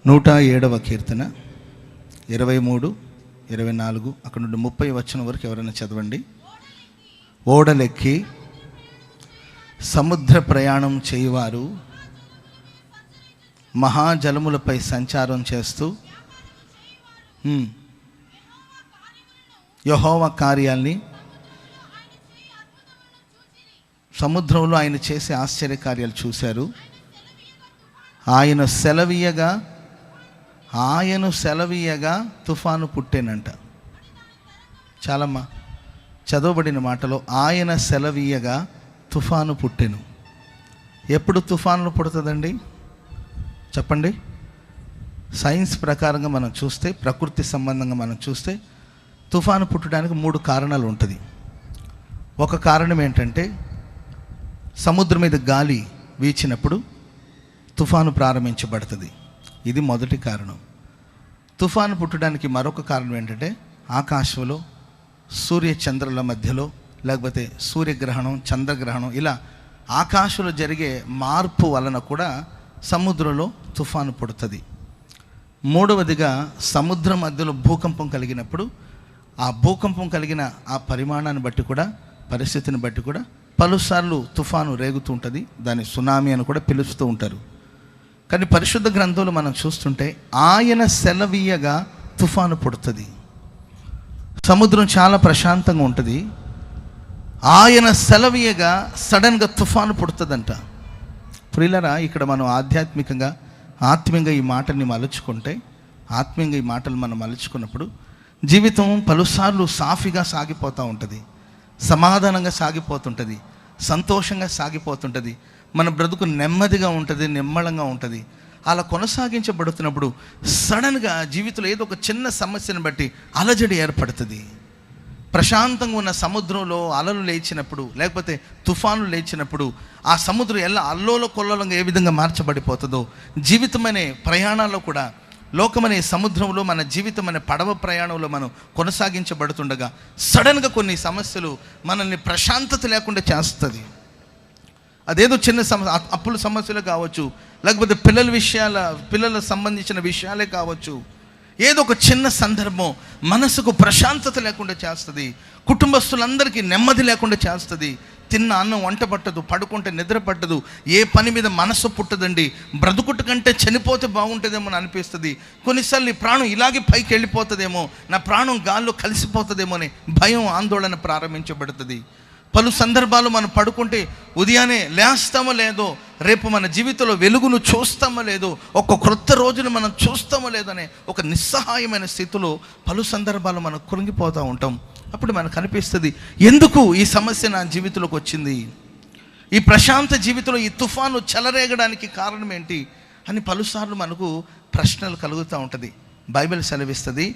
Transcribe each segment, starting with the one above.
107వ కీర్తన 23, 24 అక్కడ నుండి 30 వచనం వరకు ఎవరైనా చదవండి. ఓడలెక్కి సముద్ర ప్రయాణం చేయువారు మహాజలములపై సంచారం చేస్తూ యెహోవా కార్యాల్ని, సముద్రంలో ఆయన చేసే ఆశ్చర్య కార్యాలు చూశారు. ఆయన సెలవీయగా తుఫాను పుట్టేనంట. చాలమ్మా, చదవబడిన మాటలో ఆయన సెలవీయగా తుఫాను పుట్టెను. ఎప్పుడు తుఫాను పుడుతుందండి చెప్పండి? సైన్స్ ప్రకారంగా మనం చూస్తే, ప్రకృతి సంబంధంగా మనం చూస్తే తుఫాను పుట్టడానికి 3 కారణాలు ఉంటుంది. ఒక కారణం ఏంటంటే సముద్రం మీద గాలి వీచినప్పుడు తుఫాను ప్రారంభించబడుతుంది. ఇది మొదటి కారణం. తుఫాను పుట్టడానికి మరొక కారణం ఏంటంటే ఆకాశంలో సూర్య చంద్రుల మధ్యలో, లేకపోతే సూర్యగ్రహణం, చంద్రగ్రహణం, ఇలా ఆకాశంలో జరిగే మార్పు వలన కూడా సముద్రంలో తుఫాను పుడుతుంది. మూడవదిగా సముద్రం మధ్యలో భూకంపం కలిగినప్పుడు ఆ భూకంపం కలిగిన ఆ పరిమాణాన్ని బట్టి కూడా, పరిస్థితిని బట్టి కూడా పలుసార్లు తుఫాను రేగుతూ ఉంటుంది. దాన్ని సునామీ అని కూడా పిలుస్తూ ఉంటారు. కానీ పరిశుద్ధ గ్రంథంలో మనం చూస్తుంటే ఆయన సెలవీయగా తుఫాను పుడుతుంది. సముద్రం చాలా ప్రశాంతంగా ఉంటుంది. ఆయన సెలవీయగా సడన్గా తుఫాను పుడుతుందంట. ప్రియులారా, ఇక్కడ మనం ఆత్మీయంగా ఈ మాటల్ని మలుచుకుంటే, ఆత్మీయంగా ఈ మాటలు మనం మలుచుకున్నప్పుడు జీవితం పలుసార్లు సాఫీగా సాగిపోతూ ఉంటుంది, సమాధానంగా సాగిపోతుంటుంది, సంతోషంగా సాగిపోతుంటుంది, మన బ్రతుకు నెమ్మదిగా ఉంటుంది, నిమ్మళంగా ఉంటుంది. అలా కొనసాగించబడుతున్నప్పుడు సడన్గా జీవితంలో ఏదో ఒక చిన్న సమస్యను బట్టి అలజడి ఏర్పడుతుంది. ప్రశాంతంగా ఉన్న సముద్రంలో అలలు లేచినప్పుడు, లేకపోతే తుఫాను లేచినప్పుడు ఆ సముద్రం ఎలా అల్లోల కొల్లోలంగా ఏ విధంగా మార్చబడిపోతుందో, జీవితమనే ప్రయాణాల్లో కూడా, లోకమనే సముద్రంలో మన జీవితం అనే పడవ ప్రయాణంలో మనం కొనసాగించబడుతుండగా సడన్గా కొన్ని సమస్యలు మనల్ని ప్రశాంతత లేకుండా చేస్తుంది. అదేదో చిన్న అప్పుల సమస్యలు కావచ్చు, లేకపోతే పిల్లల సంబంధించిన విషయాలే కావచ్చు. ఏదో ఒక చిన్న సందర్భం మనసుకు ప్రశాంతత లేకుండా చేస్తుంది, కుటుంబస్తులందరికీ నెమ్మది లేకుండా చేస్తుంది. తిన్న అన్నం వంట పట్టదు, పడుకుంటే నిద్ర పట్టదు, ఏ పని మీద మనసు పుట్టదండి. బ్రతుకుట కంటే చనిపోతే బాగుంటుందేమో అని అనిపిస్తుంది. కొన్నిసార్లు ఈ ప్రాణం ఇలాగే పైకి వెళ్ళిపోతుందేమో, నా ప్రాణం గాల్లో కలిసిపోతుందేమో అని భయం, ఆందోళన ప్రారంభించబడుతుంది. పలు సందర్భాలు మనం పడుకుంటే ఉదయాన్నే లేస్తామో లేదో, రేపు మన జీవితంలో వెలుగును చూస్తామో లేదో, ఒక క్రొత్త రోజును మనం చూస్తామో లేదో అనే ఒక నిస్సహాయమైన స్థితిలో పలు సందర్భాలు మనం కృంగిపోతూ ఉంటాం. అప్పుడు మనకు అనిపిస్తుంది, ఎందుకు ఈ సమస్య నా జీవితంలోకి వచ్చింది, ఈ ప్రశాంత జీవితంలో ఈ తుఫాను చెలరేగడానికి కారణం ఏంటి అని పలుసార్లు మనకు ప్రశ్నలు కలుగుతూ ఉంటుంది. బైబిల్ సెలవిస్తుంది,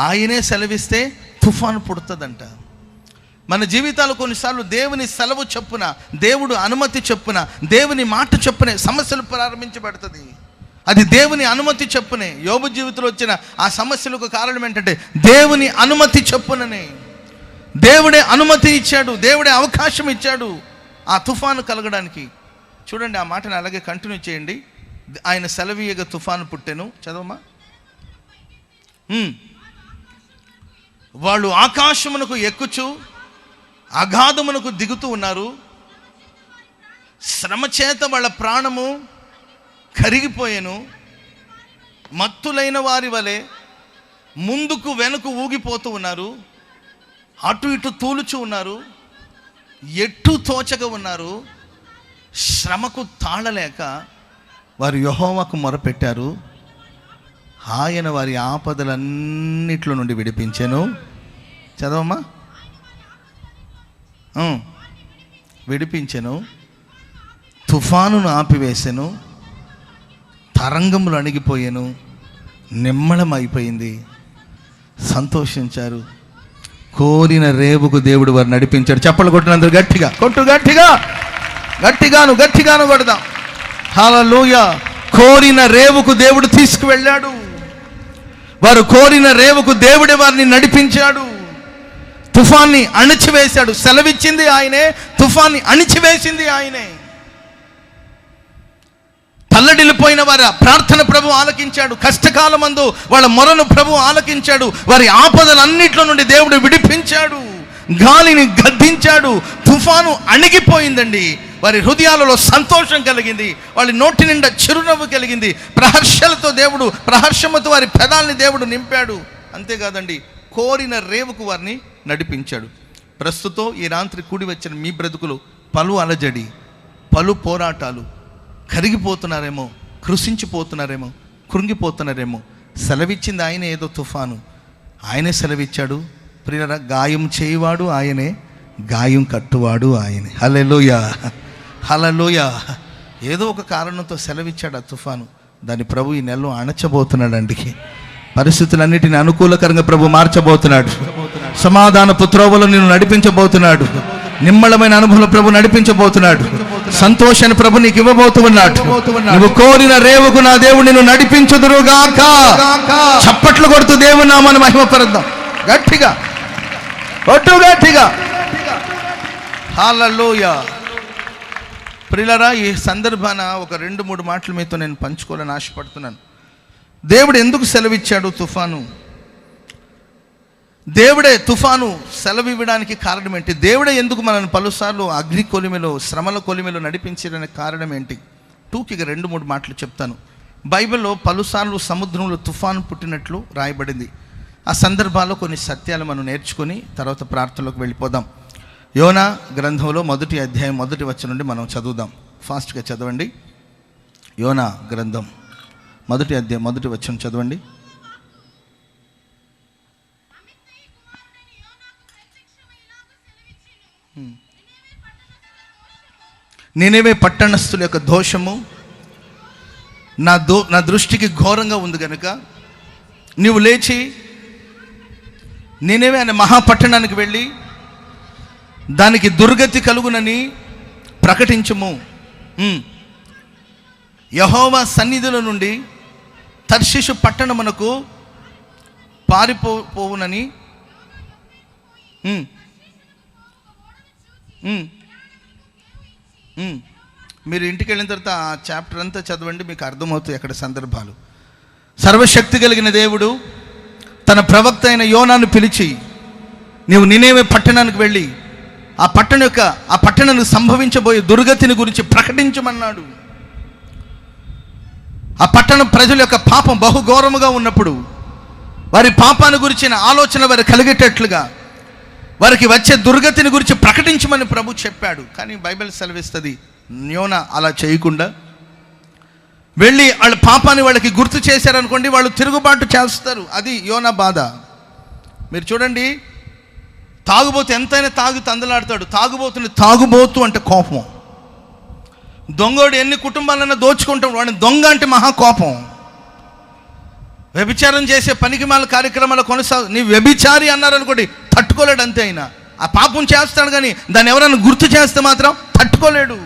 ఆయనే సెలవిస్తే తుఫాను పుడుతుందంట. మన జీవితాలు కొన్నిసార్లు దేవుని సెలవు చొప్పున, దేవుడు అనుమతి చొప్పున, దేవుని మాట చొప్పునే సమస్యలు ప్రారంభించబడుతుంది. అది దేవుని అనుమతి చొప్పునే. యోబు జీవితంలో వచ్చిన ఆ సమస్యలకు కారణం ఏంటంటే దేవుని అనుమతి చొప్పుననే. దేవుడే అనుమతి ఇచ్చాడు, దేవుడే అవకాశం ఇచ్చాడు ఆ తుఫాను కలగడానికి. చూడండి, ఆ మాటను అలాగే కంటిన్యూ చేయండి. ఆయన సెలవీయగా తుఫాను పుట్టెను. చదవమ్మా. వాళ్ళు ఆకాశమునకు ఎక్కుచు అగాధమునకు దిగుతూ ఉన్నారు. శ్రమ చేత వాళ్ళ ప్రాణము కరిగిపోయాను. మత్తులైన వారి వలె ముందుకు వెనుక ఊగిపోతూ ఉన్నారు, అటు ఇటు తూలుచు ఉన్నారు, ఎట్టు తోచక ఉన్నారు. శ్రమకు తాళలేక వారు యెహోవాకు మొరపెట్టారు. ఆయన వారి ఆపదలన్నిట్లో నుండి విడిపించెను. చదవమ్మా. విడిపించెను, తుఫానును ఆపివేసెను, తరంగములు అణిగిపోయాను, నిమ్మళం అయిపోయింది, సంతోషించారు. కోరిన రేవుకు దేవుడు వారు నడిపించాడు. చప్పలు కొట్టినందరూ గట్టిగా గట్టిగాను కొడదాం. హల్లెలూయా. కోరిన రేవుకు దేవుడు తీసుకువెళ్ళాడు. వారు కోరిన రేవుకు దేవుడే వారిని నడిపించాడు. తుఫాన్ని అణిచివేశాడు. సెలవిచ్చింది ఆయనే, తుఫాన్ని అణిచివేసింది ఆయనే. తల్లడిల్లిపోయిన వారి ప్రార్థన ప్రభు ఆలకించాడు. కష్టకాలమందు వాళ్ళ మొరను ప్రభు ఆలకించాడు. వారి ఆపదలన్నిట్లో నుండి దేవుడు విడిపించాడు. గాలిని గద్దించాడు. తుఫాను అణిగిపోయిందండి. వారి హృదయాలలో సంతోషం కలిగింది. వాళ్ళ నోటి నిండా చిరునవ్వు కలిగింది. ప్రహర్షముతో వారి పెదాల్ని దేవుడు నింపాడు. అంతేకాదండి, కోరిన రేవుకు వారిని నడిపించాడు. ప్రస్తుతం ఈ రాత్రి కూడి వచ్చిన మీ బ్రతుకులు పలు అలజడి, పలు పోరాటాలు, కరిగిపోతున్నారేమో, కృషించిపోతున్నారేమో, కృంగిపోతున్నారేమో. సెలవిచ్చింది ఆయన, ఏదో తుఫాను ఆయనే సెలవిచ్చాడు. ప్రియులారా, గాయం చేయవాడు ఆయనే, గాయం కట్టువాడు ఆయనే. హల్లెలూయా, హల్లెలూయా. ఏదో ఒక కారణంతో సెలవిచ్చాడు ఆ తుఫాను. దాన్ని ప్రభు ఈ నెలలో అణచబోతున్నాడండి. పరిస్థితులన్నిటిని అనుకూలకరంగా ప్రభు మార్చబోతున్నాడు. సమాధానపు త్రోవలో నిన్ను నడిపించబోతున్నాడు. నిమ్మళమైన అనుభవం ప్రభు నడిపించబోతున్నాడు. సంతోషాన్ని ప్రభు నీకు ఇవ్వబోతున్నాడు. నువ్వు కోరిన రేవుకు నా దేవుడు నిన్ను నడిపించుదురుగాక. చప్పట్లు కొడుతూ దేవుని నామాన్ని మహిమపరుద్దాం. గట్టిగా కొట్టు, గట్టిగా. హల్లెలూయా. ప్రియులారా, ఈ సందర్భాన ఒక 2-3 మాటలు మీతో నేను పంచుకోవాలని ఆశపడుతున్నాను. దేవుడు ఎందుకు సెలవిచ్చాడు తుఫాను? దేవుడే తుఫాను సెలవు ఇవ్వడానికి కారణం ఏంటి? దేవుడే ఎందుకు మనల్ని పలుసార్లు అగ్ని కొలిమిలో, శ్రమల కొలిమిలో నడిపించడానికి కారణం ఏంటి? టూకిగా 2-3 మాటలు చెప్తాను. బైబిల్లో పలుసార్లు సముద్రంలో తుఫాను పుట్టినట్లు రాయబడింది. ఆ సందర్భాల్లో కొన్ని సత్యాలు మనం నేర్చుకొని తర్వాత ప్రార్థనలోకి వెళ్ళిపోదాం. యోనా గ్రంథంలో 1వ అధ్యాయం 1వ వచనం నుండి మనం చదువుదాం. ఫాస్ట్గా చదవండి. యోనా గ్రంథం 1వ అధ్యాయం 1వ వచనం చదవండి. నినివే పట్టణస్థుల యొక్క దోషము నా దృష్టికి ఘోరంగా ఉంది కనుక నీవు లేచి నినివే అనే మహాపట్టణానికి వెళ్ళి దానికి దుర్గతి కలుగునని ప్రకటించుము. యెహోవా సన్నిధిలో నుండి తర్షీషు పట్టణమునకు పారిపోవునని మీరు ఇంటికి వెళ్ళిన తర్వాత ఆ చాప్టర్ అంతా చదవండి, మీకు అర్థమవుతాయి అక్కడ సందర్భాలు. సర్వశక్తి కలిగిన దేవుడు తన ప్రవక్త అయిన యోనాను పిలిచి, నీవు నినివే పట్టణానికి వెళ్ళి ఆ పట్టణానికి సంభవించబోయే దుర్గతిని గురించి ప్రకటించమన్నాడు. ఆ పట్టణ ప్రజల యొక్క పాపం బహుఘోరముగా ఉన్నప్పుడు వారి పాపాన్ని గురించిన ఆలోచన వారు కలిగేటట్లుగా వారికి వచ్చే దుర్గతిని గురించి ప్రకటించమని ప్రభు చెప్పాడు. కానీ బైబిల్ సెలవిస్తుంది, యోనా అలా చేయకుండా వెళ్ళి వాళ్ళ పాపాన్ని వాళ్ళకి గుర్తు చేశారనుకోండి, వాళ్ళు తిరుగుబాటు చేస్తారు. అది యోనా బాధ. మీరు చూడండి, తాగుబోతు ఎంతైనా తాగి తందలాడతాడు. తాగుబోతు అంటే కోపం. దొంగోడు ఎన్ని కుటుంబాలైనా దోచుకుంటాడు, వాడిని దొంగ అంటే మహా కోపం. వ్యభిచారం చేసే పనికిమాల కార్యక్రమాలు నీ వ్యభిచారి అన్నారనుకోండి, తట్టుకోలేడు. అంతే అయినా ఆ పాపం చేస్తాడు, కానీ దాన్ని ఎవరైనా గుర్తు చేస్తే మాత్రం తట్టుకోలేడు.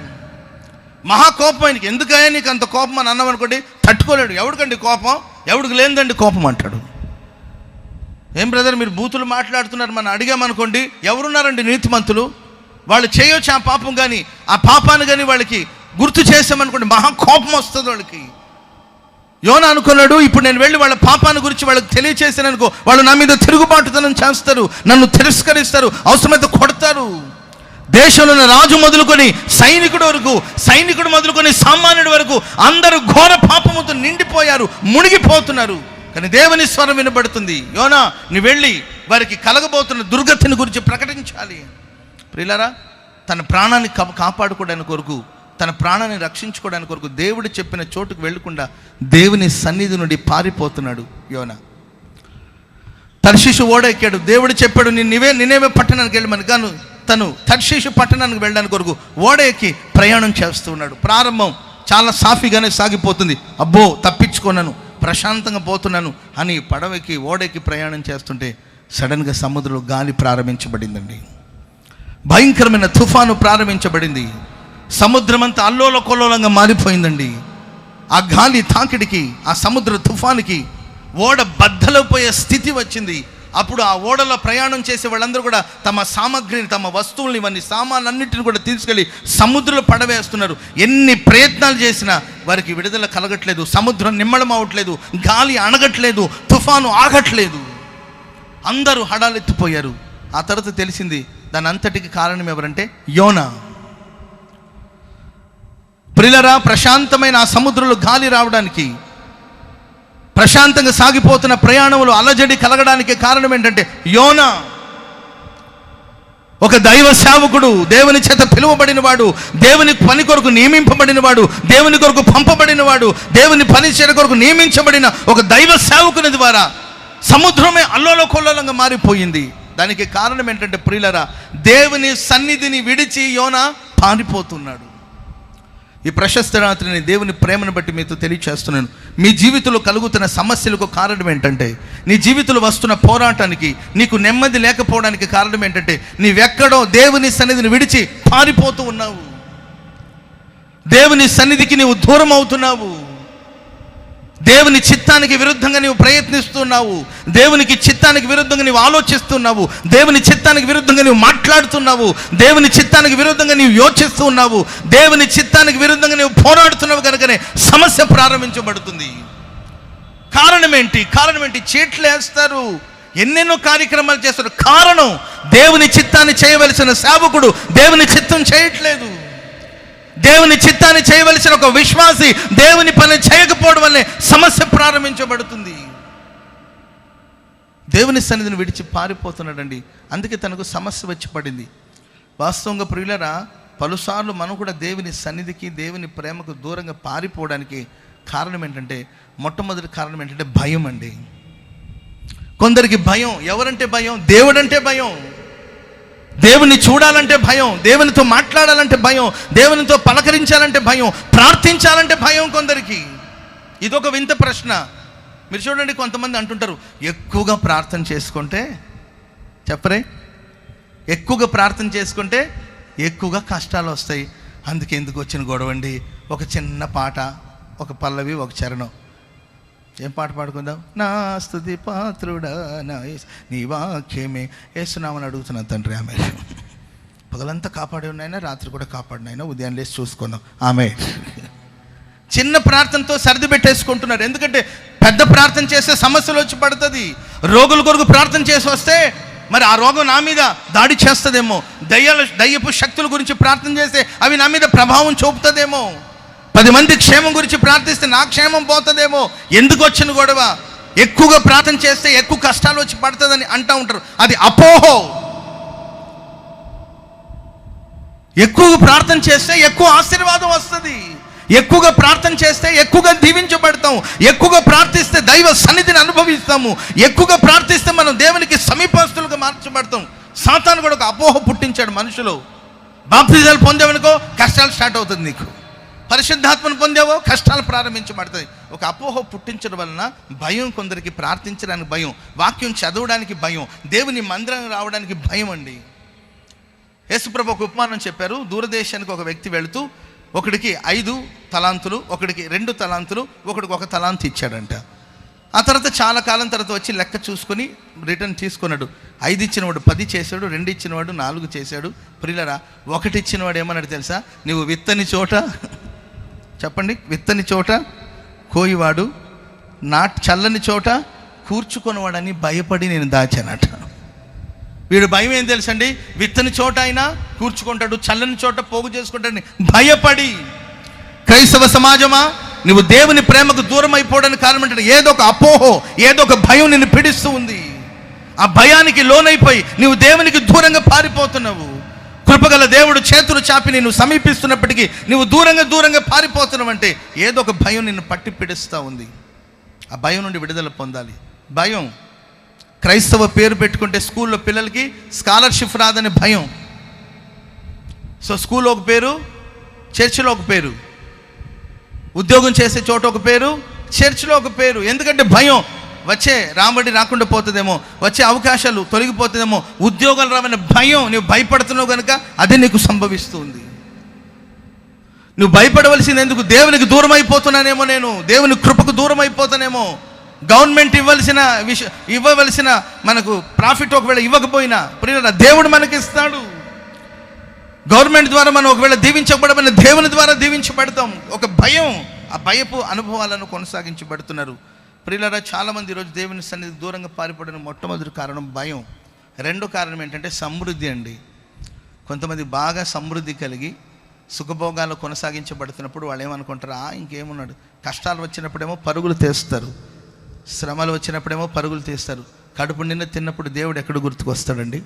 మహాకోపం ఆయనకి. ఎందుకయ్యా నీకు అంత కోపం అని అన్నాం అనుకోండి, తట్టుకోలేడు. ఎవడికండి కోపం? ఎవడికి లేదండి కోపం అంటాడు. ఏం బ్రదర్ మీరు బూతులు మాట్లాడుతున్నారు మనం అడిగామనుకోండి, ఎవరున్నారండి నీతిమంతులు? వాళ్ళు చేయొచ్చు ఆ పాపం, కానీ ఆ పాపాన్ని కానీ వాళ్ళకి గుర్తు చేసామనుకోండి మహాకోపం వస్తుంది వాళ్ళకి. యోనా అనుకున్నాడు, ఇప్పుడు నేను వెళ్ళి వాళ్ళ పాపాన్ని గురించి వాళ్ళకి తెలియచేసాననుకో, వాళ్ళు నా మీద తిరుగుబాటుతనం చేస్తారు, నన్ను తిరస్కరిస్తారు, అవసరమైతే కొడతారు. దేశంలో రాజు మొదలుకొని సైనికుడు మొదలుకొని సామాన్యుడి వరకు అందరూ ఘోర పాపముతో నిండిపోయారు, మునిగిపోతున్నారు. కానీ దేవుని స్వరం వినబడుతుంది, యోనా నీ వెళ్ళి వారికి కలగబోతున్న దుర్గతిని గురించి ప్రకటించాలి. ప్రియులారా, తన ప్రాణాన్ని కాపాడుకోవడానికి కొరకు, తన ప్రాణాన్ని రక్షించుకోవడానికి కొరకు దేవుడు చెప్పిన చోటుకు వెళ్ళకుండా దేవుని సన్నిధి నుండి పారిపోతున్నాడు యోనా. తర్షీషు ఓడ ఎక్కాడు. దేవుడు చెప్పాడు నినివే పట్టణానికి వెళ్ళమని, గాను తను తర్షీషు పట్టణానికి వెళ్ళడానికి కొరకు ఓడ ఎక్కి ప్రయాణం చేస్తూ ఉన్నాడు. ప్రారంభం చాలా సాఫీగానే సాగిపోతుంది. అబ్బో తప్పించుకున్నాను, ప్రశాంతంగా పోతున్నాను అని పడవెక్కి ఓడెక్కి ప్రయాణం చేస్తుంటే సడన్గా సముద్రంలో గాలి ప్రారంభించబడిందండి. భయంకరమైన తుఫాను ప్రారంభించబడింది. సముద్రం అంతా అల్లోలకొల్లోలంగా మారిపోయిందండి. ఆ గాలి తాకిడికి, ఆ సముద్ర తుఫానికి ఓడ బద్దలైపోయే స్థితి వచ్చింది. అప్పుడు ఆ ఓడలో ప్రయాణం చేసే వాళ్ళందరూ కూడా తమ సామగ్రిని, తమ వస్తువుల్ని, ఇవన్నీ సామాన్లన్నింటిని కూడా తీసుకెళ్ళి సముద్రంలో పడవేస్తున్నారు. ఎన్ని ప్రయత్నాలు చేసినా వారికి విడుదల కలగట్లేదు. సముద్రం నిమ్మడం అవట్లేదు, గాలి అణగట్లేదు, తుఫాను ఆగట్లేదు. అందరూ హడాలెత్తిపోయారు. ఆ తర్వాత తెలిసింది దాని అంతటికి కారణం ఎవరంటే యోనా. ప్రియులారా, ప్రశాంతమైన ఆ సముద్రంలో గాలి రావడానికి, ప్రశాంతంగా సాగిపోతున్న ప్రయాణంలో అలజడి కలగడానికి కారణం ఏంటంటే యోనా. ఒక దైవ సేవకుడు, దేవుని చేత పిలువబడిన వాడు, దేవుని పని కొరకు నియమింపబడిన వాడు, దేవుని కొరకు పంపబడిన వాడు, దేవుని పని చేయడం కొరకు నియమించబడిన ఒక దైవ సేవకుని ద్వారా సముద్రమే అల్లోలకొల్లోలంగా మారిపోయింది. దానికి కారణం ఏంటంటే ప్రియులారా, దేవుని సన్నిధిని విడిచి యోనా పారిపోతున్నాడు. ఈ ప్రశస్త రాత్రిని దేవుని ప్రేమను బట్టి మీతో తెలియచేస్తున్నాను. మీ జీవితంలో కలుగుతున్న సమస్యలకు కారణం ఏంటంటే, నీ జీవితంలో వస్తున్న పోరాటానికి, నీకు నెమ్మది లేకపోవడానికి కారణం ఏంటంటే, నీవెక్కడో దేవుని సన్నిధిని విడిచి పారిపోతూ ఉన్నావు. దేవుని సన్నిధికి నీవు దూరం అవుతున్నావు. దేవుని చిత్తానికి విరుద్ధంగా నీవు ప్రయత్నిస్తున్నావు. దేవునికి చిత్తానికి విరుద్ధంగా నీవు ఆలోచిస్తున్నావు. దేవుని చిత్తానికి విరుద్ధంగా నీవు మాట్లాడుతున్నావు. దేవుని చిత్తానికి విరుద్ధంగా నీవు యోచిస్తున్నావు. దేవుని చిత్తానికి విరుద్ధంగా నీవు పోరాడుతున్నావు. కనుకనే సమస్య ప్రారంభించబడుతుంది. కారణం ఏంటి? చీట్లు వేస్తారు, ఎన్నెన్నో కార్యక్రమాలు చేస్తారు. కారణం, దేవుని చిత్తాన్ని చేయవలసిన సేవకుడు దేవుని చిత్తం చేయట్లేదు. దేవుని చిత్తాన్ని చేయవలసిన ఒక విశ్వాసి దేవుని పని చేయకపోవడం వల్లే సమస్య ప్రారంభించబడుతుంది. దేవుని సన్నిధిని విడిచి పారిపోతున్నాడండి. అందుకే తనకు సమస్య వచ్చి పడింది. వాస్తవంగా ప్రియులారా, పలుసార్లు మనం కూడా దేవుని సన్నిధికి, దేవుని ప్రేమకు దూరంగా పారిపోవడానికి కారణం ఏంటంటే, మొట్టమొదటి కారణం ఏంటంటే భయం అండి. కొందరికి భయం. ఎవరంటే భయం? దేవుడంటే భయం. దేవుని చూడాలంటే భయం, దేవునితో మాట్లాడాలంటే భయం, దేవునితో పలకరించాలంటే భయం, ప్రార్థించాలంటే భయం కొందరికి. ఇదొక వింత ప్రశ్న. మీరు చూడండి, కొంతమంది అంటుంటారు, ఎక్కువగా ప్రార్థన చేసుకుంటే, చెప్పరే, ఎక్కువగా ప్రార్థన చేసుకుంటే ఎక్కువగా కష్టాలు వస్తాయి. అందుకే ఎందుకు వచ్చిన గొడవండి? ఒక చిన్న పాట, ఒక పల్లవి, ఒక చరణం. ఏం పాట పాడుకుందాం? నా స్తుతి పాత్రుడా నా నీ వాక్యమే యేసునామని అడుగుతున్నాను తండ్రి. ఆమె పగలంతా కాపాడి ఉన్నాయినా, రాత్రి కూడా కాపాడినైనా, ఉదయం లేచి చూసుకుందాం. ఆమె చిన్న ప్రార్థనతో సర్ది పెట్టేసుకుంటున్నారు. ఎందుకంటే పెద్ద ప్రార్థన చేస్తే సమస్యలు వచ్చి పడుతుంది. రోగుల కొరకు ప్రార్థన చేసి వస్తే మరి ఆ రోగం నా మీద దాడి చేస్తుందేమో. దయ్యపు శక్తుల గురించి ప్రార్థన చేస్తే అవి నా మీద ప్రభావం చూపుతుందేమో. 10 మంది క్షేమం గురించి ప్రార్థిస్తే నా క్షేమం పోతుందేమో. ఎందుకు వచ్చిన గొడవ? ఎక్కువగా ప్రార్థన చేస్తే ఎక్కువ కష్టాలు వచ్చి పడుతుందని అంటూ ఉంటారు. అది అపోహో. ఎక్కువగా ప్రార్థన చేస్తే ఎక్కువ ఆశీర్వాదం వస్తుంది. ఎక్కువగా ప్రార్థన చేస్తే ఎక్కువగా దీవించబడతాం. ఎక్కువగా ప్రార్థిస్తే దైవ సన్నిధిని అనుభవిస్తాము. ఎక్కువగా ప్రార్థిస్తే మనం దేవునికి సమీపస్తులుగా మార్చబడతాం. సాతాను కూడా ఒక అపోహ పుట్టించాడు మనుషులు. బాప్తిజాలు పొందేవనుకో కష్టాలు స్టార్ట్ అవుతుంది. నీకు పరిశుద్ధాత్మను పొందావో కష్టాలు ప్రారంభించబడతాయి. ఒక అపోహ పుట్టించడం వలన భయం. కొందరికి ప్రార్థించడానికి భయం, వాక్యం చదవడానికి భయం, దేవుని మందిరానికి రావడానికి భయం అండి. యేసుప్రభు ఒక ఉపమానం చెప్పారు. దూరదేశానికి ఒక వ్యక్తి వెళుతూ ఒకడికి 5 తలాంతులు, ఒకడికి 2 తలాంతులు, ఒకడికి 1 తలాంతు ఇచ్చాడంట. ఆ తర్వాత చాలా కాలం తర్వాత వచ్చి లెక్క చూసుకొని రిటర్న్ తీసుకున్నాడు. 5 ఇచ్చినవాడు 10 చేశాడు, 2 ఇచ్చినవాడు 4 చేశాడు. ప్రియులరా, 1 ఇచ్చినవాడు ఏమన్నాడు తెలుసా? నువ్వు విత్తని చోట, చెప్పండి, విత్తని చోట కోయివాడు, చల్లని చోట కూర్చుకొనివాడని భయపడి నేను దాచానట. వీడు భయం ఏం తెలుసండి? విత్తని చోట అయినా కూర్చుకుంటాడు, చల్లని చోట పోగు చేసుకుంటాడని భయపడి. క్రైస్తవ సమాజమా, నువ్వు దేవుని ప్రేమకు దూరం అయిపోవడానికి కారణం ఏంటంటే ఏదో ఒక అపోహో, ఏదో ఒక భయం నిన్ను పీడిస్తూ ఉంది. ఆ భయానికి లోనైపోయి నువ్వు దేవునికి దూరంగా పారిపోతున్నావు. కృపగల దేవుడు చేతులు చాపి నిన్ను సమీపిస్తున్నప్పటికీ నువ్వు దూరంగా పారిపోతున్నావు అంటే ఏదో ఒక భయం నిన్ను పట్టి పీడిస్తూ ఉంది. ఆ భయం నుండి విడుదల పొందాలి. భయం. క్రైస్తవ పేరు పెట్టుకుంటే స్కూల్లో పిల్లలకి స్కాలర్షిప్ రాదని భయం. సో స్కూల్లో ఒక పేరు, చర్చిలో ఒక పేరు, ఉద్యోగం చేసే చోట ఒక పేరు, చర్చిలో ఒక పేరు. ఎందుకంటే భయం. వచ్చే రాబడి రాకుండా పోతుందేమో, వచ్చే అవకాశాలు తొలగిపోతుందేమో, ఉద్యోగాలు రావని భయం. నువ్వు భయపడుతున్నావు కనుక అదే నీకు సంభవిస్తుంది. నువ్వు భయపడవలసింది ఎందుకు? దేవునికి దూరం అయిపోతున్నానేమో, నేను దేవుని కృపకు దూరం అయిపోతానేమో. గవర్నమెంట్ ఇవ్వవలసిన మనకు ప్రాఫిట్ ఒకవేళ ఇవ్వకపోయినా ప్రియులారా దేవుడు మనకి ఇస్తాడు. గవర్నమెంట్ ద్వారా మనం ఒకవేళ దీవించబడమైన దేవుని ద్వారా దీవించబడతాం. ఒక భయం, ఆ భయపు అనుభవాలను కొనసాగించబడుతున్నారు. ప్రియులారా, చాలామంది ఈరోజు దేవుని సన్నిధికి దూరంగా పారిపడిన మొట్టమొదటి కారణం భయం. రెండో కారణం ఏంటంటే సమృద్ధి అండి. కొంతమంది బాగా సమృద్ధి కలిగి సుఖభోగాలు కొనసాగించబడుతున్నప్పుడు వాళ్ళు ఏమనుకుంటారు, ఇంకేమున్నాడు. కష్టాలు వచ్చినప్పుడేమో పరుగులు తీస్తారు, శ్రమలు వచ్చినప్పుడేమో పరుగులు తీస్తారు. కడుపు నిన్న తిన్నప్పుడు దేవుడు ఎక్కడ గుర్తుకు వస్తాడండి?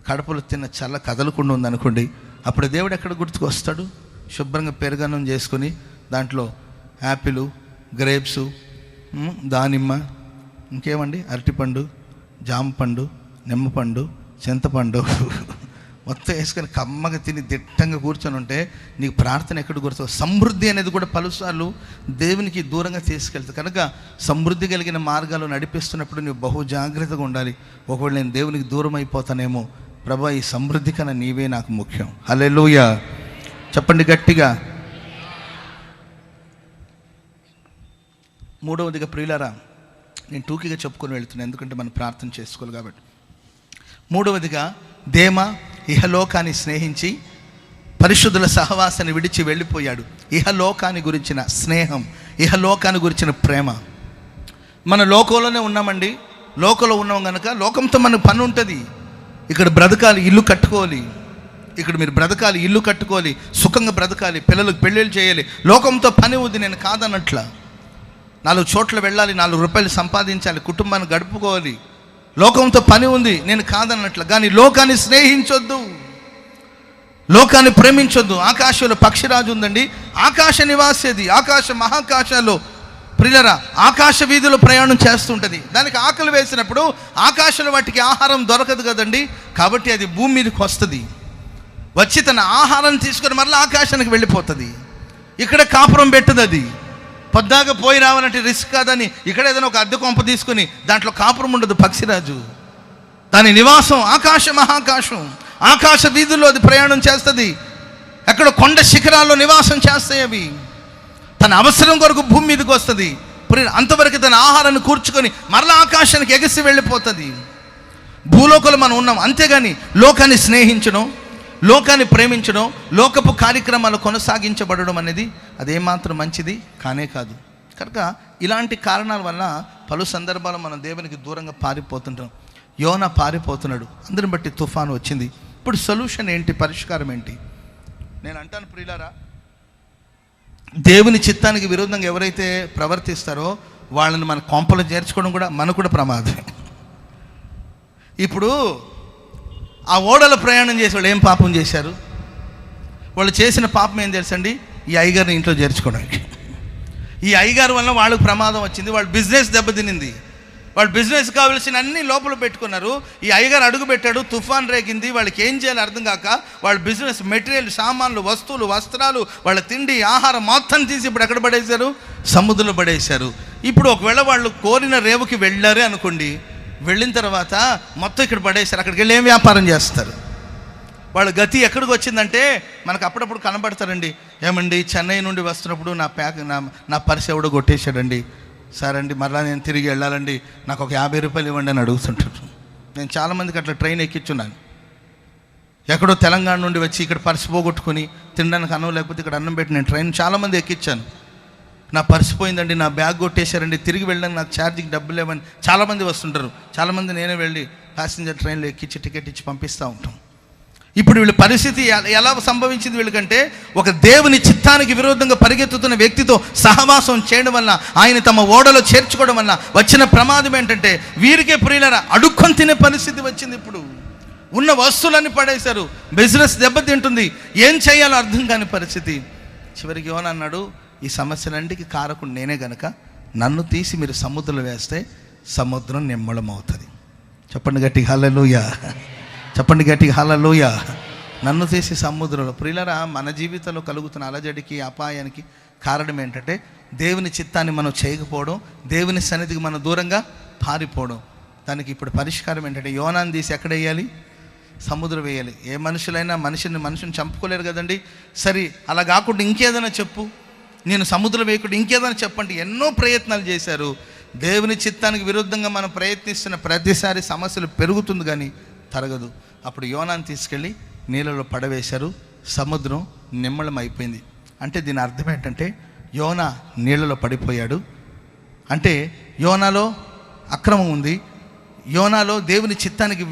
కడుపులో తిన్న చల్ల కదలకుండా ఉందనుకోండి, అప్పుడు దేవుడు ఎక్కడ గుర్తుకు వస్తాడు? శుభ్రంగా పెరుగన్నం చేసుకొని దాంట్లో యాపిల్, గ్రేప్సు, దానిమ్మ, ఇంకేమండి, అరటిపండు, జామపండు, నిమ్మపండు, చింతపండు మొత్తం వేసుకొని కమ్మగా తిని దిట్టంగా కూర్చొని ఉంటే నీకు ప్రార్థన ఎక్కడ గుర్తు? సమృద్ధి అనేది కూడా పలుసార్లు దేవునికి దూరంగా తీసుకెళ్తుంది. కనుక సమృద్ధి కలిగిన మార్గాలు నడిపిస్తున్నప్పుడు నువ్వు బహు జాగ్రత్తగా ఉండాలి. ఒకవేళ నేను దేవునికి దూరం అయిపోతానేమో, ప్రభా ఈ సమృద్ధి కన్నా నీవే నాకు ముఖ్యం. హల్లెలూయా చెప్పండి గట్టిగా. మూడవదిగా ప్రియులారా, నేను టూకీగా చెప్పుకొని వెళ్తున్నాను ఎందుకంటే మనం ప్రార్థన చేసుకోవాలి కాబట్టి. మూడవదిగా దేమ ఇహలోకాన్ని స్నేహించి పరిశుద్ధుల సహవాసాన్ని విడిచి వెళ్ళిపోయాడు. ఇహలోకాన్ని గురించిన స్నేహం, ఇహలోకాన్ని గురించిన ప్రేమ. మన లోకంలోనే ఉన్నామండి. లోకంలో ఉన్నాం కనుక లోకంతో మనకు పని ఉంటుంది. ఇక్కడ బ్రతకాలి, ఇల్లు కట్టుకోవాలి. ఇక్కడ మీరు బ్రతకాలి, ఇల్లు కట్టుకోవాలి, సుఖంగా బ్రతకాలి, పిల్లలకు పెళ్ళిళ్ళు చేయాలి. లోకంతో పని ఉంది, నేను కాదన్నట్ల. 4 చోట్ల వెళ్ళాలి, 4 రూపాయలు సంపాదించాలి, కుటుంబాన్ని గడుపుకోవాలి. లోకంతో పని ఉంది, నేను కాదన్నట్ల. కానీ లోకాన్ని స్నేహించొద్దు, లోకాన్ని ప్రేమించొద్దు. ఆకాశంలో పక్షిరాజు ఉందండి, ఆకాశ నివాసేది, ఆకాశ మహాకాశాల్లో ప్రియులారా ఆకాశ వీధిలో ప్రయాణం చేస్తుంటుంది. దానికి ఆకలి వేసినప్పుడు ఆకాశంలో వాటికి ఆహారం దొరకదు కదండి. కాబట్టి అది భూమి మీదకి వస్తుంది, వచ్చి తన ఆహారాన్ని తీసుకొని మరలా ఆకాశానికి వెళ్ళిపోతుంది. ఇక్కడ కాపురం పెట్టదు. అది పొద్దాగా పోయి రావాలంటే రిస్క్ కాదని ఇక్కడ ఏదైనా ఒక అద్దె కొంప తీసుకొని దాంట్లో కాపురం ఉండదు. పక్షిరాజు దాని నివాసం ఆకాశ మహాకాశం, ఆకాశ వీధుల్లో అది ప్రయాణం చేస్తుంది. ఎక్కడ కొండ శిఖరాల్లో నివాసం చేస్తాయి అవి. తన అవసరం కొరకు భూమి మీదకి వస్తుంది. అంతవరకు తన ఆహారాన్ని కూర్చుకొని మరలా ఆకాశానికి ఎగసి వెళ్ళిపోతుంది. భూలోకంలో మనం ఉన్నాం. అంతేగాని లోకాన్ని స్నేహించడం, లోకాన్ని ప్రేమించడం, లోకపు కార్యక్రమాలు కొనసాగించబడడం అనేది అదేమాత్రం మంచిది కానే కాదు. కనుక ఇలాంటి కారణాల వల్ల పలు సందర్భాలు మనం దేవునికి దూరంగా పారిపోతుంటాం. యోనా పారిపోతున్నాడు, అందరిని బట్టి తుఫాను వచ్చింది. ఇప్పుడు సొల్యూషన్ ఏంటి, పరిష్కారం ఏంటి? నేను అంటాను ప్రియులారా, దేవుని చిత్తానికి విరుద్ధంగా ఎవరైతే ప్రవర్తిస్తారో వాళ్ళని మన కొంపలు చేర్చుకోవడం కూడా మనకు కూడా ప్రమాదమే. ఇప్పుడు ఆ ఓడలో ప్రయాణం చేసే వాళ్ళు ఏం పాపం చేశారు? వాళ్ళు చేసిన పాపం ఏం తెలుసండి? ఈ అయ్యగారిని ఇంట్లో చేర్చుకోవడానికి. ఈ అయ్యగారు వల్ల వాళ్ళకు ప్రమాదం వచ్చింది, వాళ్ళ బిజినెస్ దెబ్బతినింది. వాళ్ళు బిజినెస్ కావాల్సిన అన్ని లోపల పెట్టుకున్నారు. ఈ అయ్యగారు అడుగు పెట్టాడు, తుఫాన్ రేగింది. వాళ్ళకి ఏం చేయాలో అర్థం కాక వాళ్ళ బిజినెస్ మెటీరియల్, సామాన్లు, వస్తువులు, వస్త్రాలు, వాళ్ళ తిండి, ఆహారం మొత్తం తీసి ఇప్పుడు ఎక్కడ పడేశారు? సముద్రంలో పడేశారు. ఇప్పుడు ఒకవేళ వాళ్ళు కోరిన రేవుకి వెళ్ళారే అనుకోండి, వెళ్ళిన తర్వాత మొత్తం ఇక్కడ పడేశారు. అక్కడికి వెళ్ళి ఏం వ్యాపారం చేస్తారు? వాళ్ళ గతి ఎక్కడికి వచ్చిందంటే మనకు అప్పుడప్పుడు కనబడతారండి. ఏమండి, చెన్నై నుండి వస్తున్నప్పుడు నా పర్స్ ఎవడో కొట్టేశాడండి. సరే అండి, మరలా నేను తిరిగి వెళ్ళాలండి, నాకు ఒక 50 రూపాయలు ఇవ్వండి అని అడుగుతుంటారు. నేను చాలామందికి అట్లా ట్రైన్ ఎక్కించున్నాను. ఎక్కడో తెలంగాణ నుండి వచ్చి ఇక్కడ పర్స్ పోగొట్టుకుని తినడానికి అన్నం లేకపోతే ఇక్కడ అన్నం పెట్టి నేను ట్రైన్ చాలామంది ఎక్కించాను. నా పర్స్ పోయిందండి, నా బ్యాగ్ కొట్టేశారండి, తిరిగి వెళ్ళడానికి నాకు ఛార్జింగ్ డబ్బులు లేవని చాలామంది వస్తుంటారు. చాలామంది నేనే వెళ్ళి ప్యాసింజర్ ట్రైన్లో ఎక్కించి టికెట్ ఇచ్చి పంపిస్తూ ఉంటాం. ఇప్పుడు వీళ్ళ పరిస్థితి ఎలా సంభవించింది? వీళ్ళకంటే ఒక దేవుని చిత్తానికి విరోధంగా పరిగెత్తుతున్న వ్యక్తితో సహవాసం చేయడం వల్ల, ఆయన తమ ఓడలో చేర్చుకోవడం వల్ల వచ్చిన ప్రమాదం ఏంటంటే వీరికే ప్రియులారా అడుక్కొని తినే పరిస్థితి వచ్చింది. ఇప్పుడు ఉన్న వస్తువులన్నీ పడేశారు, బిజినెస్ దెబ్బతింటుంది, ఏం చేయాలో అర్థం కాని పరిస్థితి. చివరికి యోనా అన్నాడు, ఈ సమస్యలన్నిటికీ కారకుడు నేనే గనక నన్ను తీసి మీరు సముద్రంలో వేస్తే సముద్రం నిమ్మళం అవుతుంది. చెప్పండి గట్టిగా హల్లెలూయా, చెప్పండి గట్టిగా హల్లెలూయా. నన్ను తీసి సముద్రంలో. ప్రియులారా, మన జీవితంలో కలుగుతున్న అలజడికి, అపాయానికి కారణం ఏంటంటే దేవుని చిత్తాన్ని మనం చేయకపోవడం, దేవుని సన్నిధికి మనం దూరంగా పారిపోవడం. దానికి ఇప్పుడు పరిష్కారం ఏంటంటే యోనాను తీసి ఎక్కడ వేయాలి? సముద్రం వేయాలి. ఏ మనుషులైనా మనిషిని చంపుకోలేరు కదండి. సరే, అలా కాకుండా ఇంకేదైనా చెప్పు, నేను సముద్రం వేయకుండా ఇంకేదైనా చెప్పండి. ఎన్నో ప్రయత్నాలు చేశారు. దేవుని చిత్తానికి విరుద్ధంగా మనం ప్రయత్నిస్తున్న ప్రతిసారి సమస్యలు పెరుగుతుంది కానీ తరగదు. అప్పుడు యోనాను తీసుకెళ్ళి నీళ్ళలో పడవేశారు. సముద్రం నిమ్మళం అయిపోయింది. అంటే దీని అర్థం ఏంటంటే యోనా నీళ్ళలో పడిపోయాడు అంటే యోనాలో అక్రమం ఉంది, యోనాలో దేవుని చిత్తానికి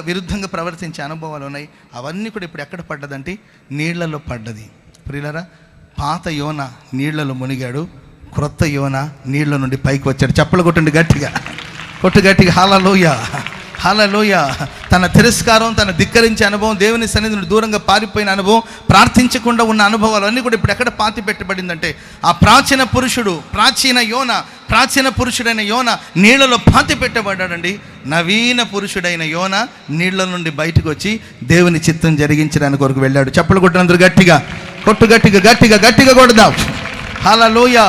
విరుద్ధంగా ప్రవర్తించే అనుభవాలు ఉన్నాయి. అవన్నీ కూడా ఇప్పుడు ఎక్కడ పడ్డదంటే నీళ్లలో పడ్డది. ప్రియులారా, పాత యోన నీళ్లలో మునిగాడు, క్రొత్త యోన నీళ్ల నుండి పైకి వచ్చాడు. చప్పలు కొట్టండి గట్టిగా, గట్టిగా. హల్లెలూయా, హల్లెలూయా. తన తిరస్కారం, తన ధిక్కరించే అనుభవం, దేవుని సన్నిధి నుండి దూరంగా పారిపోయిన అనుభవం, ప్రార్థించకుండా ఉన్న అనుభవాలు అన్నీ కూడా ఇప్పుడు ఎక్కడ పాతి పెట్టబడిందంటే ఆ ప్రాచీన పురుషుడైన యోన నీళ్లలో పాతి పెట్టబడ్డాడండి. నవీన పురుషుడైన యోన నీళ్ల నుండి బయటకు వచ్చి దేవుని చిత్తం జరిగించడానికి కొరకు వెళ్ళాడు. చప్పలు కొట్టినందరూ గట్టిగా గట్టిగా కొడదాం. హల్లెలూయా.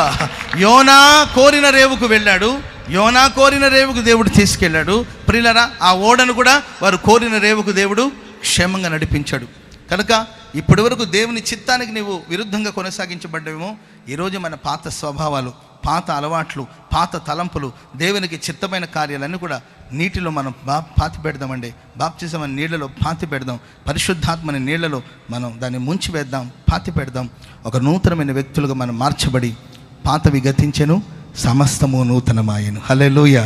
యోనా కోరిన రేవుకు వెళ్ళాడు, యోనా కోరిన రేవుకు దేవుడు తీసుకెళ్ళాడు. ప్రియులారా, ఆ ఓడను కూడా వారు కోరిన రేవుకు దేవుడు క్షేమంగా నడిపించాడు. కనుక ఇప్పటి వరకు దేవుని చిత్తానికి నీవు విరుద్ధంగా కొనసాగించబడ్డావేమో, ఈరోజు మన పాత స్వభావాలు, పాత అలవాట్లు, పాత తలంపులు, దేవునికి చిత్తమైన కార్యాలన్నీ కూడా నీటిలో మనం పాతి పెడదామండి. బాప్తిజం అనే నీళ్లలో పాతి పెడదాం, పరిశుద్ధాత్మని నీళ్లలో మనం దాన్ని ముంచి వేద్దాం, పాతి పెడదాం. ఒక నూతనమైన వ్యక్తులుగా మనం మార్చబడి పాతవి గతించెను, సమస్తము నూతనమాయెను. హల్లెలూయా.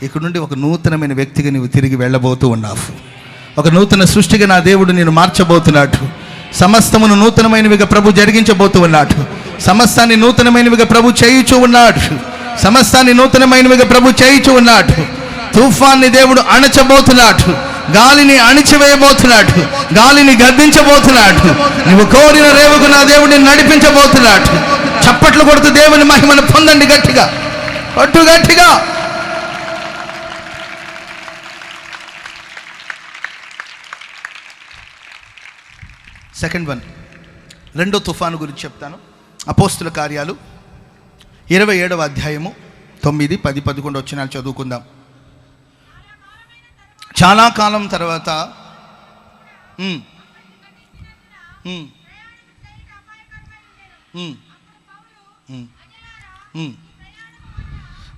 ఇక్కడ నుండి ఒక నూతనమైన వ్యక్తిగా నీవు తిరిగి వెళ్ళబోతూ ఉన్నావు. ఒక నూతన సృష్టిగా నా దేవుడు నేను మార్చబోతున్నాడు. సమస్తమును నూతనమైనవిగా ప్రభు జరిగించబోతూ ఉన్నాడు. సమస్తాన్ని నూతనమైనవిగా ప్రభు చేయుచూ ఉన్నాడు. సమస్తాన్ని నూతనమైనవిగా ప్రభు చేయుచూ ఉన్నాడు. తుఫాన్ని దేవుడు అణచబోతున్నాడు, గాలిని అణిచివేయబోతున్నాడు, గాలిని గద్దించబోతున్నాడు. నువ్వు కోరిన రేవుకు నా దేవుడిని నడిపించబోతున్నాడు. చప్పట్లు కొడుతూ దేవుని మహిమను పొందండి. గట్టిగా. సెకండ్ వన్, రెండో తుఫాను గురించి చెప్తాను. అపోస్తుల కార్యాలు 27వ అధ్యాయము 9, 10, 11 వచనాలు చదువుకుందాం. చాలా కాలం తర్వాత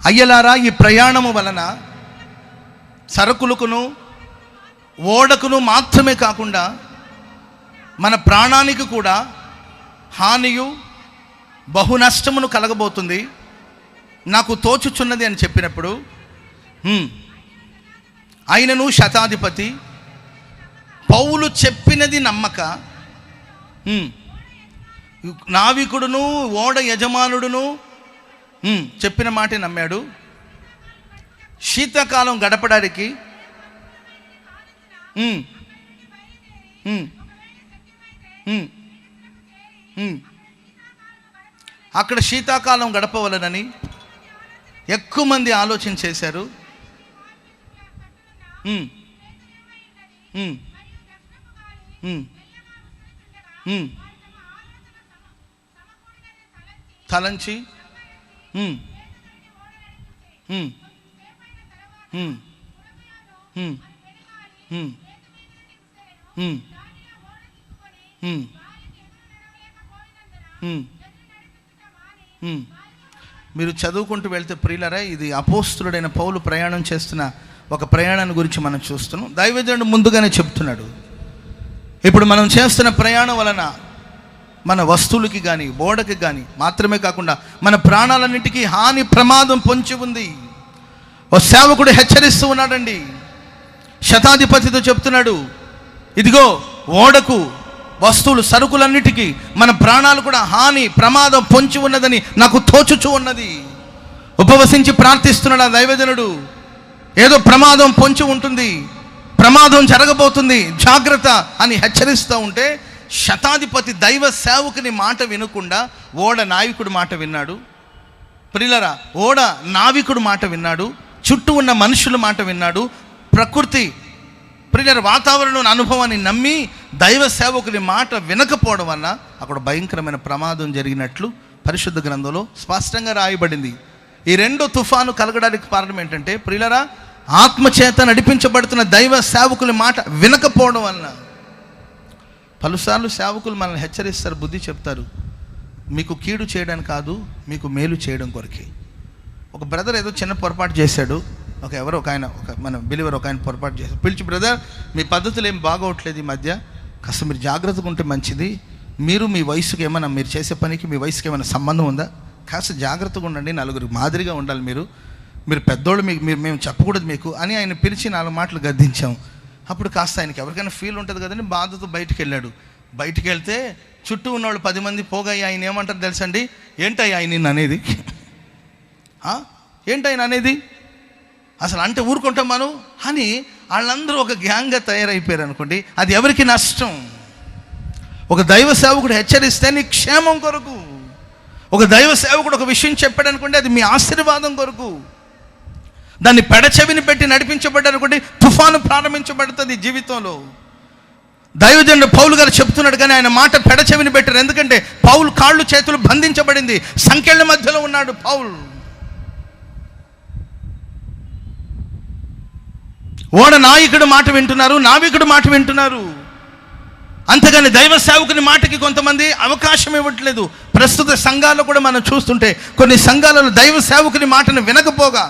అయ్యలారా, ఈ ప్రయాణము వలన సరుకులకును ఓడకును మాత్రమే కాకుండా మన ప్రాణానికి కూడా హానియు బహు నష్టమును కలగబోతుంది, నాకు తోచుచున్నది అని చెప్పినప్పుడు, ఆయనను శతాధిపతి పౌలు చెప్పినది నమ్మక నావికుడును ఓడ యజమానుడును చెప్పిన మాటే నమ్మాడు. శీతాకాలం గడపడానికి అక్కడ శీతాకాలం గడపవలనని ఎక్కువ మంది ఆలోచన చేశారు. తలంచి మీరు చదువుకుంటూ వెళ్తే ప్రియులారా, ఇది అపోస్తులుడైన పౌలు ప్రయాణం చేస్తున్న ఒక ప్రయాణాన్ని గురించి మనం చూస్తున్నాం. దైవజనుడు ముందుగానే చెప్తున్నాడు, ఇప్పుడు మనం చేస్తున్న ప్రయాణం వలన మన వస్తువులకి కానీ ఓడకి కానీ మాత్రమే కాకుండా మన ప్రాణాలన్నింటికీ హాని ప్రమాదం పొంచి ఉంది. ఓ సేవకుడు హెచ్చరిస్తూ ఉన్నాడండి, శతాధిపతితో చెప్తున్నాడు, ఇదిగో ఓడకు వస్తువులు సరుకులన్నిటికీ మన ప్రాణాలు కూడా హాని ప్రమాదం పొంచి ఉన్నదని నాకు తోచుచూ ఉన్నది. ఉపవసించి ప్రార్థిస్తున్నాడు ఆ దైవజనుడు. ఏదో ప్రమాదం పొంచి ఉంటుంది, ప్రమాదం జరగబోతుంది, జాగ్రత్త అని హెచ్చరిస్తూ ఉంటే శతాధిపతి దైవ సేవకుని మాట వినకుండా ఓడ నావికుడు మాట విన్నాడు. ప్రియులారా, ఓడ నావికుడు మాట విన్నాడు, చుట్టూ ఉన్న మనుషుల మాట విన్నాడు, ప్రకృతి ప్రియులారా వాతావరణం అనుభవాన్ని నమ్మి దైవ సేవకుని మాట వినకపోవడం వల్ల అక్కడ భయంకరమైన ప్రమాదం జరిగినట్లు పరిశుద్ధ గ్రంథంలో స్పష్టంగా రాయబడింది. ఈ రెండో తుఫాను కలగడానికి కారణం ఏంటంటే ప్రియులారా, ఆత్మచేత నడిపించబడుతున్న దైవ సేవకుల మాట వినకపోవడం వలన. పలుసార్లు సేవకులు మనల్ని హెచ్చరిస్తారు, బుద్ధి చెప్తారు, మీకు కీడు చేయడానికి కాదు, మీకు మేలు చేయడం కొరకే. ఒక బ్రదర్ ఏదో చిన్న పొరపాటు చేశాడు. ఒక ఆయన మన బిలీవర్ ఒక ఆయన పొరపాటు చేశాడు. పిలిచి, బ్రదర్ మీ పద్ధతులు ఏం బాగోట్లేదు ఈ మధ్య, కాస్త మీరు జాగ్రత్తగా ఉంటే మంచిది. మీ వయసుకి ఏమైనా, మీరు చేసే పనికి మీ వయసుకి ఏమైనా సంబంధం ఉందా? కాస్త జాగ్రత్తగా ఉండండి, నలుగురు మాదిరిగా ఉండాలి, మీరు పెద్దోళ్ళు, మేము చెప్పకూడదు మీకు అని ఆయన పిలిచి 4 మాటలు గద్దించాం. అప్పుడు కాస్త ఆయనకి ఎవరికైనా ఫీల్ ఉంటుంది కదండి, బాధతో బయటికి వెళ్ళాడు. బయటికి వెళ్తే చుట్టూ ఉన్నవాళ్ళు 10 మంది పోగా ఆయన ఏమంటారు తెలుసండి, ఏంటయ్యా ఆయన నిన్ను అనేది, ఏంటైనా అనేది, అసలు అంటే ఊరుకుంటాం మనం అని వాళ్ళందరూ ఒక గ్యాంగ్గా తయారైపోయారు అనుకోండి, అది ఎవరికి నష్టం? ఒక దైవ సేవకుడు హెచ్చరిస్తే నీ క్షేమం కొరకు, ఒక దైవ సేవకుడు ఒక విషయం చెప్పాడు అనుకోండి, అది మీ ఆశీర్వాదం కొరకు. దాన్ని పెడచెవిని పెట్టి నడిపించబడ్డారు అనుకోండి, తుఫాను ప్రారంభించబడుతుంది జీవితంలో. దైవజనుడు పౌలు గారు చెప్తున్నాడు, కానీ ఆయన మాట పెడచెవిని పెట్టారు. ఎందుకంటే పౌలు కాళ్ళు చేతులు బంధించబడింది, సంకెళ్ళ మధ్యలో ఉన్నాడు పౌలు. ఓడ నాయకుడు మాట వింటున్నారు, నావికుడు మాట వింటున్నారు, అంతేగాని దైవ సేవకుని మాటకి కొంతమంది అవకాశం ఇవ్వట్లేదు. ప్రస్తుత సంఘాల్లో కూడా మనం చూస్తుంటే కొన్ని సంఘాలలో దైవ సేవకుని మాటను వినకపోగా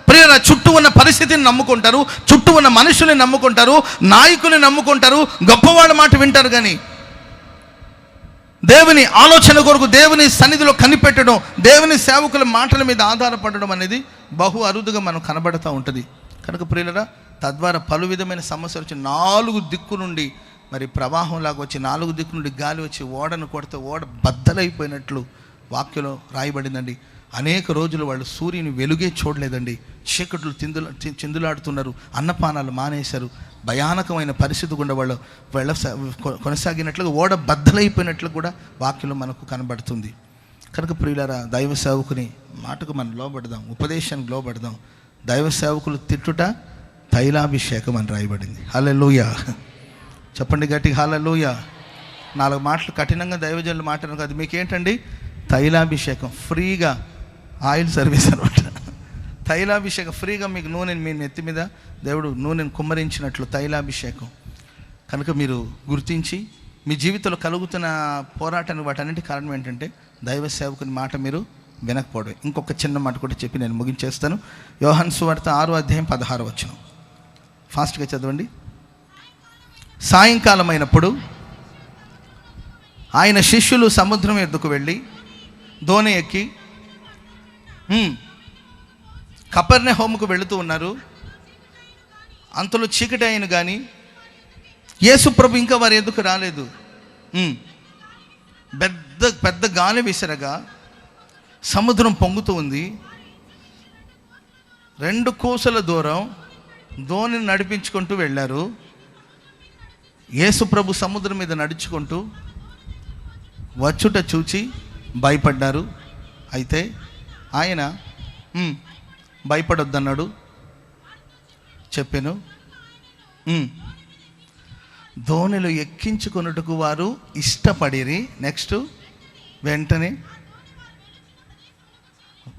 ప్రియర చుట్టూ ఉన్న పరిస్థితిని నమ్ముకుంటారు, చుట్టూ ఉన్న మనుషుల్ని నమ్ముకుంటారు, నాయకుల్ని నమ్ముకుంటారు, గొప్పవాళ్ళ మాట వింటారు. కానీ దేవుని ఆలోచన కొరకు దేవుని సన్నిధిలో కనిపెట్టడం, దేవుని సేవకుల మాటల మీద ఆధారపడడం అనేది బహు అరుదుగా మనం కనబడుతూ ఉంటుంది. కనుక ప్రియులరా, తద్వారా పలు విధమైన సమస్యలు వచ్చి 4 దిక్కు నుండి మరి ప్రవాహంలాగా వచ్చి 4 దిక్కు నుండి గాలి వచ్చి ఓడను కొడితే ఓడ బద్దలైపోయినట్లు వాక్యంలో రాయబడిందండి. అనేక రోజులు వాళ్ళు సూర్యుని వెలుగే చూడలేదండి, చీకట్లు చిందులాడుతున్నారు, అన్నపానాలు మానేశారు, భయానకమైన పరిస్థితి గుండా వాళ్ళు కొనసాగినట్లుగా ఓడ బద్దలైపోయినట్లు కూడా వాక్యంలో మనకు కనబడుతుంది. కనుక ప్రియులారా, దైవ సేవకుని మాటకు మనం లోబడదాం, ఉపదేశానికి లోబడదాం. దైవ సేవకులు తిట్టుట తైలాభిషేకం అని రాయబడింది. హల్లెలూయా చెప్పండి గట్టిగా, హల్లెలూయా. 4 మాటలు కఠినంగా దైవజనులు మాట్లాడరు కాదు, మీకేంటండి తైలాభిషేకం, ఫ్రీగా ఆయిల్ సర్వీస్ అనమాట. తైలాభిషేకం ఫ్రీగా మీకు నూనెని మీ నెత్తి మీద దేవుడు నూనెను కుమ్మరించినట్లు తైలాభిషేకం. కనుక మీరు గుర్తించి మీ జీవితంలో కలుగుతున్న పోరాటానికి వాటన్నిటి కారణం ఏంటంటే దైవ సేవకుని మాట మీరు వినకపోవడం. ఇంకొక చిన్న మాట కూడా చెప్పి నేను ముగించేస్తాను. యోహాను సువార్త 6:16 ఫాస్ట్గా చదవండి. సాయంకాలం అయినప్పుడు ఆయన శిష్యులు సముద్రం ఎద్దుకు వెళ్ళి దోణి ఎక్కి కపెర్నహూముకు వెళుతూ ఉన్నారు. అంతలో చీకటి అయిన కానీ యేసు ప్రభు ఇంకా వారి ఎద్దుకు రాలేదు. పెద్ద గాలి విసరగా సముద్రం పొంగుతూ ఉంది. 2 కోసల దూరం దోణిని నడిపించుకుంటూ వెళ్ళారు. యేసు ప్రభు సముద్రం మీద నడుచుకుంటూ వచ్చుట చూచి భయపడ్డారు. అయితే ఆయన భయపడొద్దన్నాడు చెప్పాను. దోణిలో ఎక్కించుకొనుటకు వారు ఇష్టపడిరి. నెక్స్ట్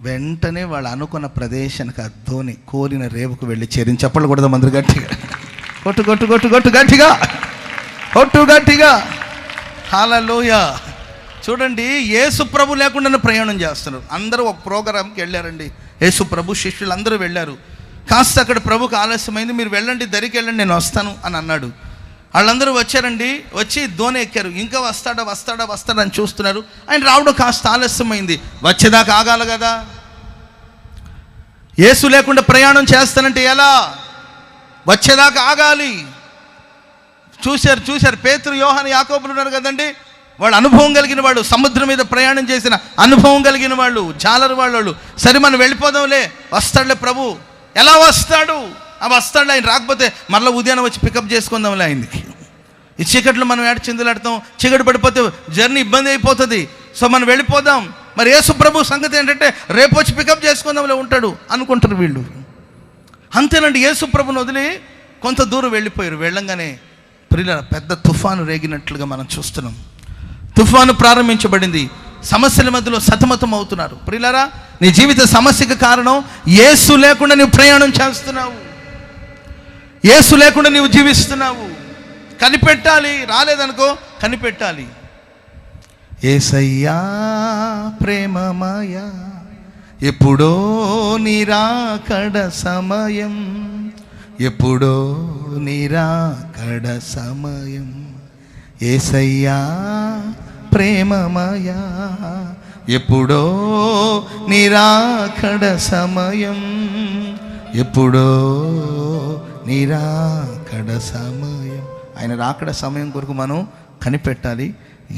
వెంటనే వాళ్ళు అనుకున్న ప్రదేశానికి ఆ ధోని కోరిన రేవుకు వెళ్ళి చేరింది. చెప్పలు కూడా మందరు గట్టిగా కొట్టు కొట్టు కొట్టు కొట్టు గట్టిగా కొట్టు గట్టిగా. హల్లెలూయా. చూడండి, యేసు ప్రభు లేకుండా ప్రయాణం చేస్తున్నారు. అందరూ ఒక ప్రోగ్రాంకి వెళ్ళారండి. యేసు ప్రభు శిష్యులు అందరూ వెళ్ళారు. కాస్త అక్కడ ప్రభుకు ఆలస్యమైంది. మీరు వెళ్ళండి, దరికి వెళ్ళండి, నేను వస్తాను అని అన్నాడు. వాళ్ళందరూ వచ్చారండి. వచ్చి దోణి ఎక్కారు. ఇంకా వస్తాడా అని చూస్తున్నారు. ఆయన రావడం కాస్త ఆలస్యమైంది. వచ్చేదాకా ఆగాలి కదా. యేసు లేకుండా ప్రయాణం చేస్తానంటే ఎలా? వచ్చేదాకా ఆగాలి. చూశారు పేతురు, యోహాను, యాకోబులు ఉన్నారు కదండి. వాళ్ళు అనుభవం కలిగిన వాళ్ళు, సముద్రం మీద ప్రయాణం చేసిన అనుభవం కలిగిన వాళ్ళు, జాలరు వాళ్ళు. సరే మనం వెళ్ళిపోదాంలే, వస్తాడులే ప్రభు. ఎలా వస్తాడు? వస్తాడు. ఆయన రాకపోతే మరలా ఉదయాన్నం వచ్చి పికప్ చేసుకుందాంలే ఆయనకి. ఈ చీకట్లో మనం చిందులాడతాం, చీకటి పడిపోతే జర్నీ ఇబ్బంది అయిపోతుంది. సో మనం వెళ్ళిపోదాం. మరి యేసు ప్రభు సంగతి ఏంటంటే రేపు వచ్చి పికప్ చేసుకుందాంలే ఉంటాడు అనుకుంటారు వీళ్ళు. అంతేనండి, యేసు ప్రభుని వదిలి కొంత దూరం వెళ్ళిపోయారు. వెళ్ళంగానే ప్రియులారా, పెద్ద తుఫాను రేగినట్లుగా మనం చూస్తున్నాం. తుఫాను ప్రారంభించబడింది. సమస్యల మధ్యలో సతమతం అవుతున్నారు. ప్రియులారా, నీ జీవిత సమస్యకు కారణం యేసు లేకుండా నీవు ప్రయాణం చేస్తున్నావు, యేసు లేకుండా నీవు జీవిస్తున్నావు. కనిపెట్టాలి. రాలేదనుకో కనిపెట్టాలి. యేసయ్యా ప్రేమమయ ఎప్పుడో నిరాకడ సమయం, ఎప్పుడో నిరాకడ సమయం, యేసయ్యా ప్రేమమయా, ఎప్పుడో నిరాకడ సమయం, ఎప్పుడో నిరాకడ సమయం. ఆయన రాకడ సమయం కొరకు మనం కనిపెట్టాలి.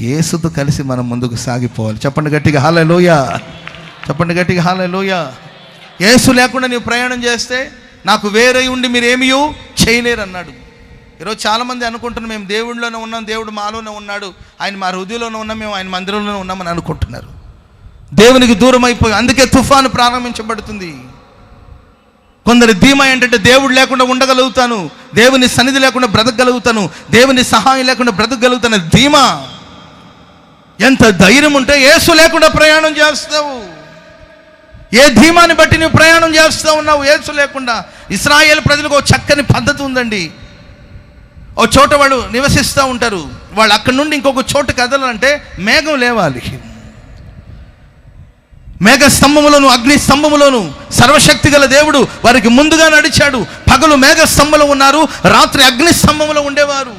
యేసుతో కలిసి మనం ముందుకు సాగిపోవాలి. చెప్పండి గట్టిగా హల్లెలూయా, చెప్పండి గట్టిగా హల్లెలూయా. యేసు లేకుండా నీవు ప్రయాణం చేస్తే నాకు వేరే ఉండి మీరేమీ చేయలేరు అన్నాడు. ఈరోజు చాలామంది అనుకుంటున్నాం మేము దేవుడిలోనే ఉన్నాం, దేవుడు మాలోనే ఉన్నాడు, ఆయన మా హృదయంలోనే ఉన్నాం, మేము ఆయన మందిరంలోనే ఉన్నామని అనుకుంటున్నారు. దేవునికి దూరం అయిపోయి అందుకే తుఫాను ప్రారంభించబడుతుంది. కొందరి ధీమా ఏంటంటే దేవుడు లేకుండా ఉండగలుగుతాను, దేవుని సన్నిధి లేకుండా బ్రతకగలుగుతాను, దేవుని సహాయం లేకుండా బ్రతకగలుగుతాను ధీమా. ఎంత ధైర్యం ఉంటే యేసు లేకుండా ప్రయాణం చేస్తావు? ఏ ధీమాని బట్టి నువ్వు ప్రయాణం చేస్తూ ఉన్నావు యేసు లేకుండా? ఇశ్రాయేలు ప్రజలకు ఒక చక్కని పద్ధతి ఉందండి. ఓ చోట వాళ్ళు నివసిస్తూ ఉంటారు, వాళ్ళు అక్కడి నుండి ఇంకొక చోటు కదలాలంటే మేఘం లేవాలి. మేఘ స్తంభములోను అగ్ని స్తంభములోను సర్వశక్తి గల దేవుడు వారికి ముందుగా నడిచాడు. పగలు మేఘ స్తంభంలో ఉన్నారు, రాత్రి అగ్ని స్తంభంలో ఉండేవారు.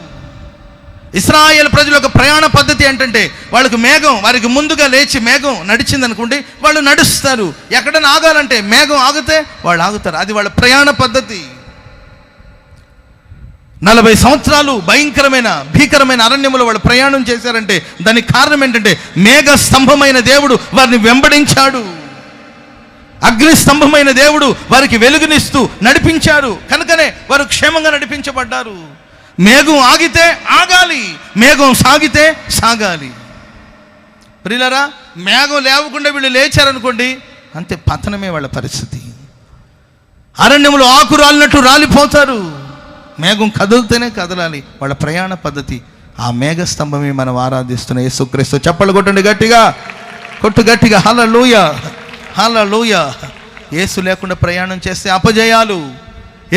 ఇశ్రాయేలు ప్రజల యొక్క ప్రయాణ పద్ధతి ఏంటంటే వాళ్ళకి మేఘం వారికి ముందుగా లేచి మేఘం నడిచింది అనుకోండి, వాళ్ళు నడుస్తారు. ఎక్కడైనా ఆగాలంటే మేఘం ఆగితే వాళ్ళు ఆగుతారు. అది వాళ్ళ ప్రయాణ పద్ధతి. 40 సంవత్సరాలు భీకరమైన అరణ్యములో వాళ్ళు ప్రయాణం చేశారంటే దానికి కారణం ఏంటంటే మేఘ స్తంభమైన దేవుడు వారిని వెంబడించాడు, అగ్ని స్తంభమైన దేవుడు వారికి వెలుగునిస్తూ నడిపించాడు. కనుకనే వారు క్షేమంగా నడిపించబడ్డారు. మేఘం ఆగితే ఆగాలి, మేఘం సాగితే సాగాలి. ప్రియులారా, మేఘం లేవకుండా వీళ్ళు లేచారనుకోండి, అంతే, పతనమే వాళ్ళ పరిస్థితి. అరణ్యంలో ఆకు రాలినట్టు రాలిపోతారు. మేఘం కదులుతూనే కదలాలి, వాళ్ళ ప్రయాణ పద్ధతి. ఆ మేఘ స్తంభమే మనం ఆరాధిస్తున్న యేసుక్రీస్తు. చప్పలు కొట్టండి గట్టిగా, కొట్టు గట్టిగా హల్లెలూయా, హల్లెలూయా. యేసు లేకుండా ప్రయాణం చేస్తే అపజయాలు,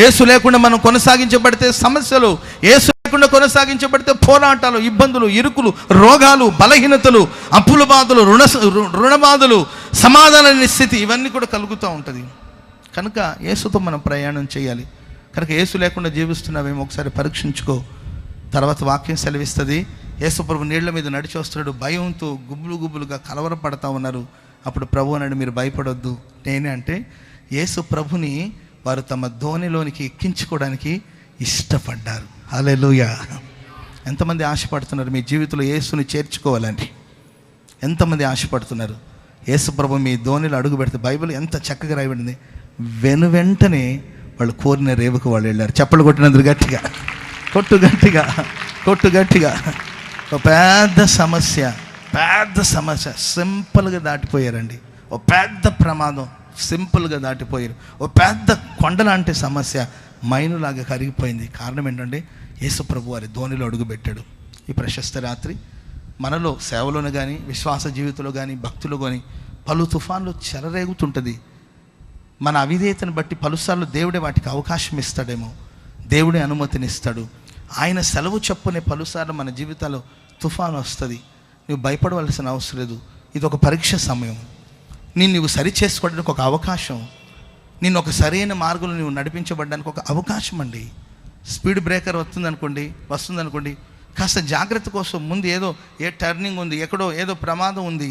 యేసు లేకుండా మనం కొనసాగించబడితే సమస్యలు, యేసు లేకుండా కొనసాగించబడితే పోరాటాలు, ఇబ్బందులు, ఇరుకులు, రోగాలు, బలహీనతలు, అప్పుల బాధలు, రుణ బాధలు, సమాధాన స్థితి, ఇవన్నీ కూడా కలుగుతూ ఉంటుంది. కనుక యేసుతో మనం ప్రయాణం చేయాలి. కనుక యేసు లేకుండా జీవిస్తున్నావేమో ఒకసారి పరీక్షించుకో. తర్వాత వాక్యం సెలవిస్తుంది, యేసు ప్రభు నీళ్ల మీద నడిచి వస్తున్నాడు, భయంతో గుబులుగా కలవరపడతా ఉన్నారు. అప్పుడు ప్రభు అన్నాడు, మీరు భయపడొద్దు, నేనే. అంటే యేసు ప్రభుని వారు తమ ధోనిలోనికి ఎక్కించుకోవడానికి ఇష్టపడ్డారు. హల్లెలూయా. ఎంతమంది ఆశపడుతున్నారు మీ జీవితంలో యేసుని చేర్చుకోవాలని? ఎంతమంది ఆశపడుతున్నారు? యేసు ప్రభు మీ ధోనిలో అడుగు పెడితే బైబిల్ ఎంత చక్కగా రాయబడింది, వెంటనే వాళ్ళు కోరిన రేవుకు వాళ్ళు వెళ్ళారు. చప్పలు కొట్టినందుకు గట్టిగా, కొట్టు గట్టిగా, కొట్టు గట్టిగా. ఒక పెద్ద సమస్య సింపుల్గా దాటిపోయారండి. ఒక పెద్ద ప్రమాదం సింపుల్గా దాటిపోయారు. ఒక పెద్ద కొండలాంటి సమస్య మైనులాగా కరిగిపోయింది. కారణం ఏంటంటే యేసు ప్రభు వారి ధోనిలో అడుగుపెట్టాడు. ఈ ప్రశస్త రాత్రి మనలో సేవలోనే కానీ, విశ్వాస జీవితంలో కానీ, భక్తులు కానీ పలు తుఫాన్లు చెలరేగుతుంటుంది. మన అవిధేయతను బట్టి పలుసార్లు దేవుడే వాటికి అవకాశం ఇస్తాడేమో, దేవుడే అనుమతినిస్తాడు. ఆయన సెలవు చెప్పునే పలుసార్లు మన జీవితాల్లో తుఫాను వస్తుంది. నువ్వు భయపడవలసిన అవసరం లేదు. ఇది ఒక పరీక్ష సమయం. నువ్వు సరి చేసుకోవడానికి ఒక అవకాశం, నిన్ను ఒక సరైన మార్గంలో నువ్వు నడిపించబడడానికి ఒక అవకాశం అండి. స్పీడ్ బ్రేకర్ వస్తుందనుకోండి, కాస్త జాగ్రత్త కోసం ముందు ఏ టర్నింగ్ ఉంది, ఎక్కడో ఏదో ప్రమాదం ఉంది,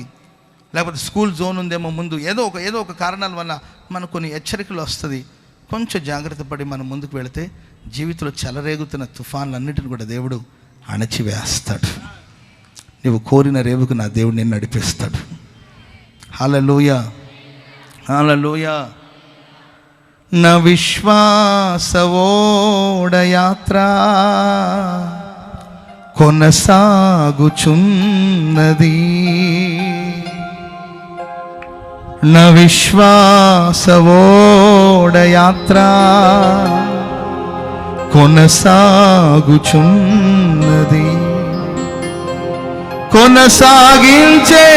లేకపోతే స్కూల్ జోన్ ఉందేమో ముందు, ఏదో ఒక కారణాల వల్ల మనకు కొన్ని హెచ్చరికలు వస్తుంది. కొంచెం జాగ్రత్త పడి మనం ముందుకు వెళితే జీవితంలో చెలరేగుతున్న తుఫాన్లన్నిటిని కూడా దేవుడు అణచివేస్తాడు. నువ్వు కోరిన రేవుకు నా దేవుడు నిన్ను నడిపిస్తాడు. హల్లెలూయా, హల్లెలూయా. నా విశ్వాసవోడయాత్ర కొనసాగుచున్నది, నా విశ్వాసవోడయాత్ర కొనసాగుచున్నది, కొనసాగించే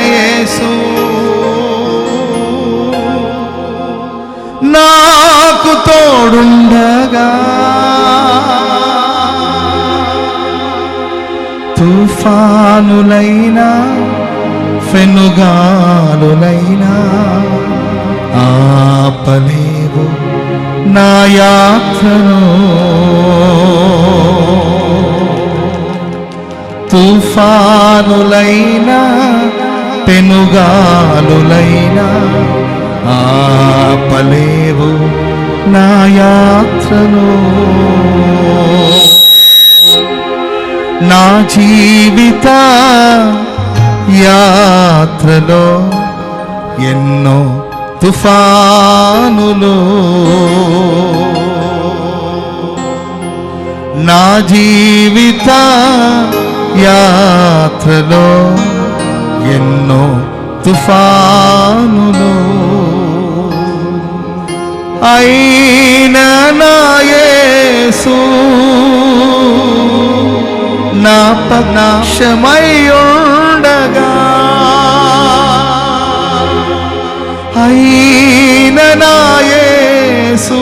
యేసు నాకు తోడుండగా, తుఫానులైనా పెనుగాలులైనా ఆపలేవు నా యాత్రను. తుఫానులైనా పెనుగాలులైనా ఆపలేవు నా యాత్రను. నా జీవిత యాత్రలో ఎన్నో తుఫానులు, నా జీవిత యాత్రలో ఎన్నో తుఫానులు, అయినా నా యేసు నా పక్షమై ఉండగా, అయినా నా యేసు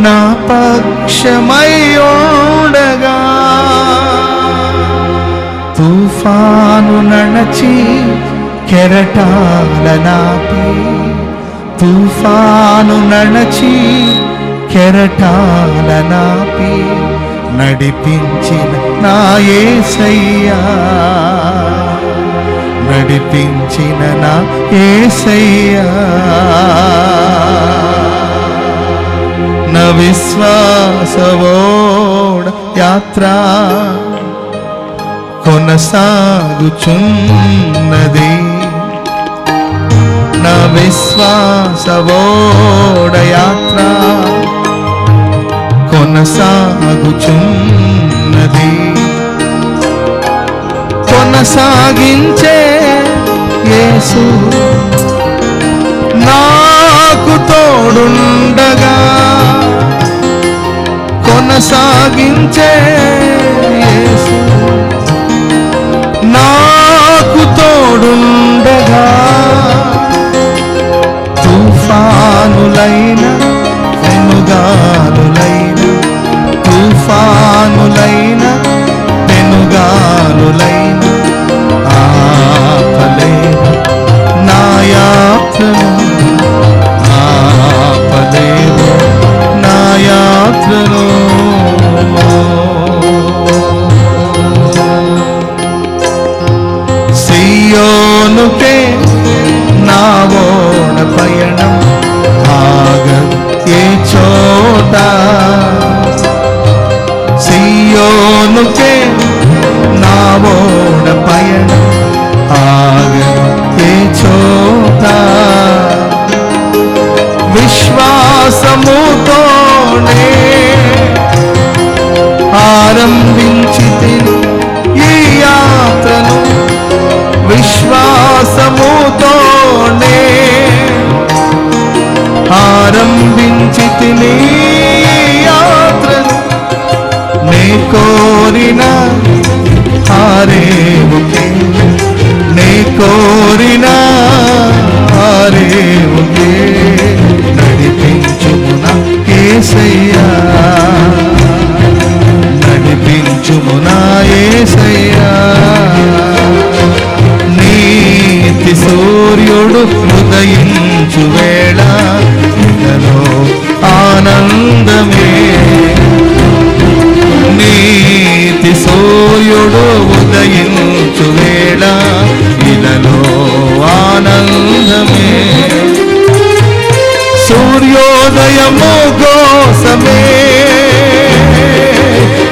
నా పక్షమై ఉండగా, తుఫాను నడచి కెరటాల నాపి, తుఫాను నడచి కెరటాల నాపి నడిపించిన నా యేసయ్యా, నడిపించిన నా యేసయ్యా. నా విశ్వాసవోడ యాత్ర కొనసాగుచున్నది, నా విశ్వాసవోడ యాత్ర కొనసాగుచున్నది. కొనసాగించే యేసు నాకు తోడుండగా, కొనసాగించే యేసు నాకు తోడుండగా, తుఫానులైన పెనుగాలులైన, తుఫానులైన పెనుగాలులైన ఆపలేవు నా యాత్రను, ఆపలేవు నా యాత్రను. సియోనుకే నా ఓడ పయనం ఆగదు ఏ చోట, సియోనుకే నా ఓడ పయనం ఆగదు ఏ చోట. విశ్వాసముతోనే ఆరంభించితిని ఈ యాత్రను, విశ్వాసముతోనే ఆరంభించితిని యాత్రను. నే కోరిన హారేవుకే, నే కోరిన హారేవుకే నడిపించుము నా యేసయ్యా, నడిపించుము నా యేసయ్యా. నీతి సూర్యుడు ఉదయించు వేళ ఇలలో ఆనందమే, నీతి సూర్యుడు ఉదయించు వేళ ఇలలో ఆనందమే. సూర్యోదయము కోసమే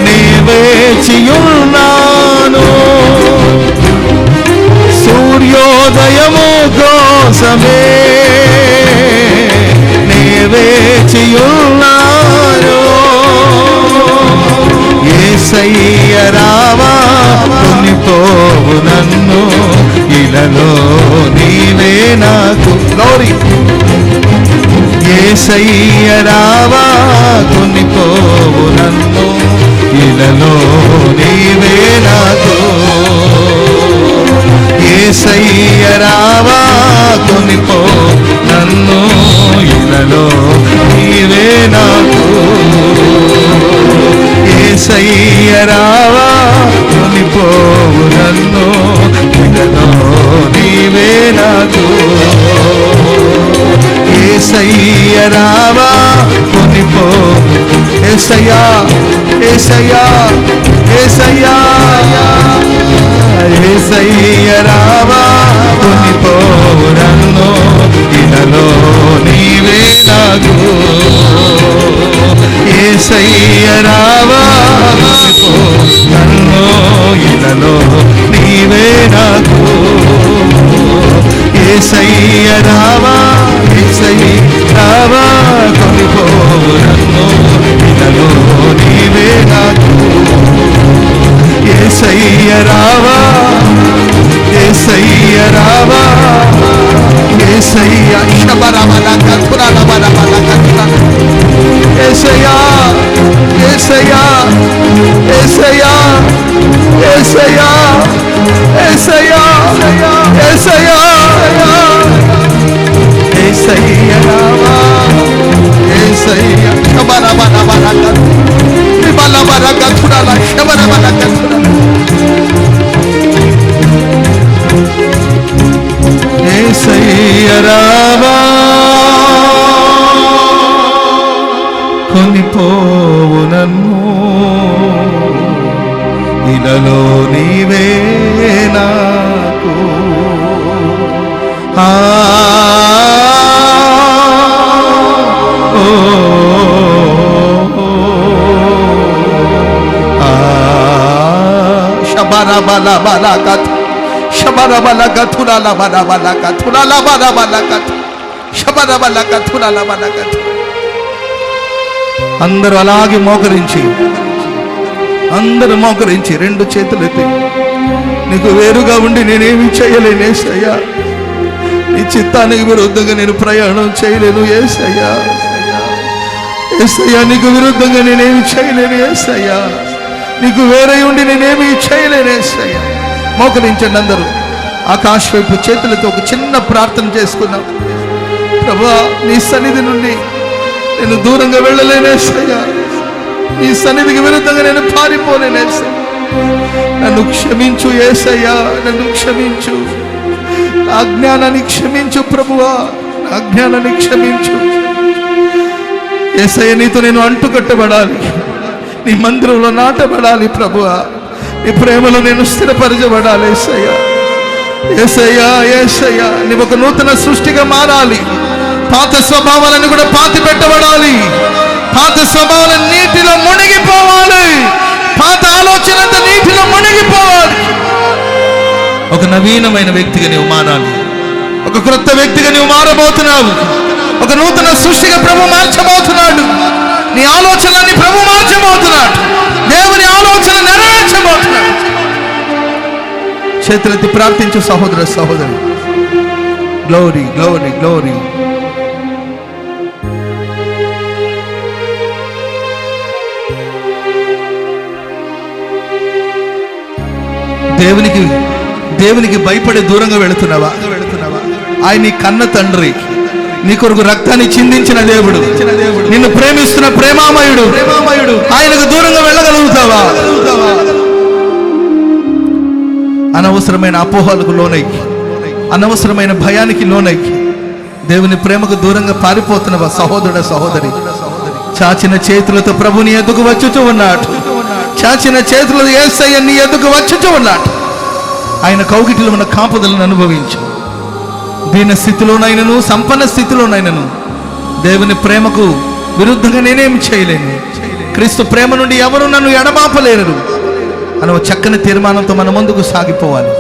నే వేచియున్నాను, సూర్యోదయము కోసమే నే వేచియున్నాను. యేసయ్య రావా కొనిపోవు నన్ను, ఇలలో నీవే నాకు గ్లోరీ. యేసయ్య రావా కొనిపోవు నన్ను, ఇలలో నీవే నాకు. యేసయ్య రావా కొనిపో నన్ను, ఇలలో నీవే నాకు. యేసయ్య రావా కొనిపోవు నన్ను, రావా కొనిపో. యేసయ్యా యేసయ్యా యేసయ్యా యేసయ్య రావా కొనిపో నన్ను ఇలలో నీవే నాకు. యేసయ్య రావా కొనిపో నన్ను ఇలలో నీవే నాకు. యేసయ్య రావా యేసయ్య రావా కొనిపో నన్ను ఇలలో నీవే నాకు. యేసయ్య రావా యేసయ్య రావా యేసయ్య యేసయ్యా యేసయ్యా యేసయ్యా యేసయ్యా యేసయ్యా యేసయ్యా యేసయ్య రావా యేసయ్య యేసయ్య రావా కొనిపోవు నన్ను ఇలలో నీవే నాకు. అందరూ అలాగే మోకరించి రెండు చేతులు ఎత్తి, నీకు వేరుగా ఉండి నేనేమి చేయలేను యేసయ్యా. నీ చిత్తానికి విరుద్ధంగా నేను ప్రయాణం చేయలేను యేసయ్యా. యేసయ్యా నీకు విరుద్ధంగా నేనేమి చేయలేను యేసయ్యా. నీకు వేరే ఉండి నేనేమి చేయలేను యేసయ్యా. మోకరించండి అందరూ. ఆకాశం వైపు చేతులతో ఒక చిన్న ప్రార్థన చేసుకున్నాం. ప్రభువా నీ సన్నిధి నుండి నేను దూరంగా వెళ్ళలేనేసయ్యా. నీ సన్నిధికి విరుద్ధంగా నేను పారిపోలేనేసయ్యా. నన్ను క్షమించు యేసయ్యా, నన్ను క్షమించు. నా అజ్ఞానాన్ని క్షమించు ప్రభువా, నా అజ్ఞానాన్ని క్షమించు యేసయ్య. నీతో నేను అంటుకట్టబడాలి, నీ మందిరంలో నాటబడాలి ప్రభువా. నీ ప్రేమలో నేను స్థిరపరచబడాలి యేసయ్యా. యేసయ్యా యేసయ్యా నీవు ఒక నూతన సృష్టిగా మారాలి. పాత స్వభావాలను కూడా పాతి పెట్టబడాలి. పాత స్వభావాల నీటిలో మునిగిపోవాలి. పాత ఆలోచనంతా నీటిలో మునిగిపోవాలి. ఒక నవీనమైన వ్యక్తిగా నీవు మారాలి. ఒక క్రొత్త వ్యక్తిగా నీవు మారబోతున్నావు. ఒక నూతన సృష్టిగా ప్రభు మార్చబోతున్నాడు. నీ ఆలోచనని ప్రభు మార్చబోతున్నాడు. దేవుని ఆలోచన నెరవేర్చబోతున్నాడు. చేతులెత్తి ప్రార్థించు సహోదర సహోదరు. Glory glory glory. దేవునికి భయపడే దూరంగా వెళుతున్నావా? ఆయన నీ కన్న తండ్రి, నీ కొరకు రక్తాన్ని చిందించిన దేవుడు, నిన్ను ప్రేమిస్తున్న ప్రేమామయుడు. ఆయనకు దూరంగా వెళ్ళగలుగుతావా? అనవసరమైన అపోహలకు లోనై, అనవసరమైన భయానికి లోనై దేవుని ప్రేమకు దూరంగా పారిపోతున్నవా సహోదరుడ సహోదరి? చాచిన చేతులతో ప్రభు నీ ఎద్దుకు వచ్చుచూ ఉన్నాడు. చాచిన చేతులతో యేసయ్య నీ ఎద్దుకు వచ్చుచూ ఉన్నాడు. ఆయన కౌగిటిలో ఉన్న కాపుదలను అనుభవించు. దీన స్థితిలోనైనను సంపన్న స్థితిలోనైనను దేవుని ప్రేమకు విరుద్ధంగా నేనేమి చేయలేను. క్రీస్తు ప్రేమ నుండి ఎవరు నన్ను ఎడబాపలేరు అని ఒక చక్కని తీర్మానంతో మన ముందుకు సాగిపోవాలి.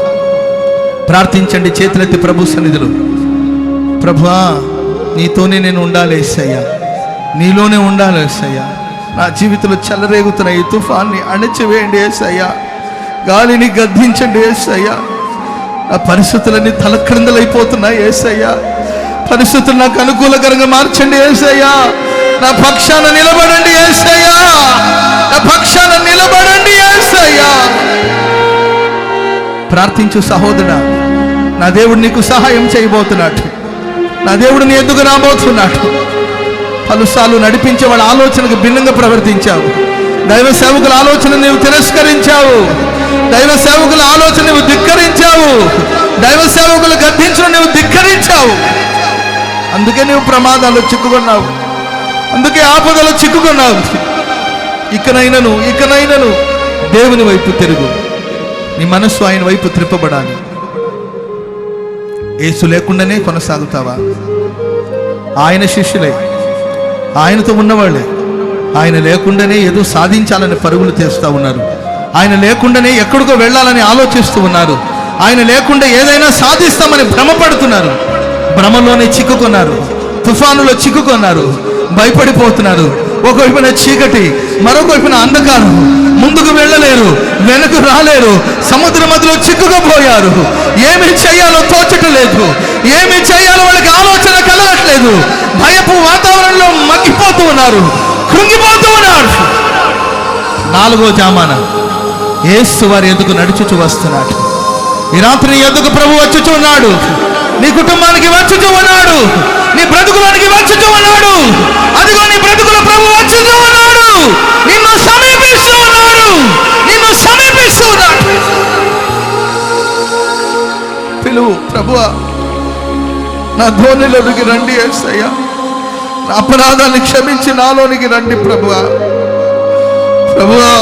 ప్రార్థించండి చేతులెత్తి ప్రభు సన్నిధిలో. ప్రభువా నీతోనే నేను ఉండాలి యేసయ్యా, నీలోనే ఉండాలి యేసయ్యా. నా జీవితంలో చెలరేగుతున్న ఈ తుఫాన్ని అణచివేయండి యేసయ్యా. గాలిని గద్దించండి యేసయ్యా. నా పరిస్థితులన్నీ తలక్రిందలైపోతున్నాయి యేసయ్యా. పరిస్థితులు నాకు అనుకూలకరంగా మార్చండి యేసయ్యా. నా పక్షాన నిలబడండి యేసయ్యా. నా పక్షాన నిలబడండి యేసయ్యా. ప్రార్థించు సహోదరా. నా దేవుడు నీకు సహాయం చేయబోతున్నాడు. నా దేవుడు నీ ఎద్దుకు రాబోతున్నాడు. పలుసార్లు నడిపించే వాళ్ళ ఆలోచనకు భిన్నంగా ప్రవర్తించావు. దైవ సేవకుల ఆలోచన నీవు తిరస్కరించావు. దైవ సేవకుల ఆలోచన నువ్వు ధిక్కరించావు. దైవ సేవకులు గద్దించడం నువ్వు ధిక్కరించావు. అందుకే నువ్వు ప్రమాదాల్లో చిక్కుకున్నావు, అందుకే ఆపదలో చిక్కుకున్నావు. ఇకనైనను దేవుని వైపు తిరుగు. నీ మనస్సు ఆయన వైపు త్రిప్పబడాలి. యేసు లేకుండానే కొనసాగుతావా? ఆయన శిష్యులే, ఆయనతో ఉన్నవాళ్ళే, ఆయన లేకుండానే ఏదో సాధించాలని పరుగులు తీస్తూ ఉన్నారు. ఆయన లేకుండానే ఎక్కడికో వెళ్ళాలని ఆలోచిస్తూ ఉన్నారు. ఆయన లేకుండా ఏదైనా సాధిస్తామని భ్రమపడుతున్నారు. భ్రమలోనే చిక్కుకున్నారు, తుఫానులో చిక్కుకున్నారు, భయపడిపోతున్నారు. ఒకవైపున చీకటి, మరొక వైపున అంధకారం. ముందుకు వెళ్ళలేరు, వెనక్కు రాలేరు, సముద్ర మధ్యలో చిక్కుకుపోయారు. ఏమి చేయాలో తోచటలేదు, ఏమి చేయాలో వాళ్ళకి ఆలోచన కలగట్లేదు. భయపు వాతావరణంలో మగ్గిపోతూ ఉన్నారు, కృంగిపోతూ ఉన్నారు. 4వ జామాన యేసు వారి ఎదుగు నడుచుచూ వస్తున్నాడు. ఈ రాత్రి ఎదుగు ప్రభు వచ్చుచూ ఉన్నాడు. నీ కుటుంబానికి వచ్చుచూ ఉన్నాడు, నీ బ్రతుకులోనికి వచ్చుచూ ఉన్నాడు. అదిగో నీ బ్రతుకుల ప్రభు వచ్చుచూ ఉన్నాడు. నిన్ను సమీపిస్తూ ఉన్నాడు, నిన్ను సమీపిస్తూ ఉన్నాడు. పిలువు, ప్రభువా నా ధోనిలోనికి రండి యేసయ్యా, నా అపరాధాన్ని క్షమించి నాలోనికి రండి ప్రభువా. ప్రభువా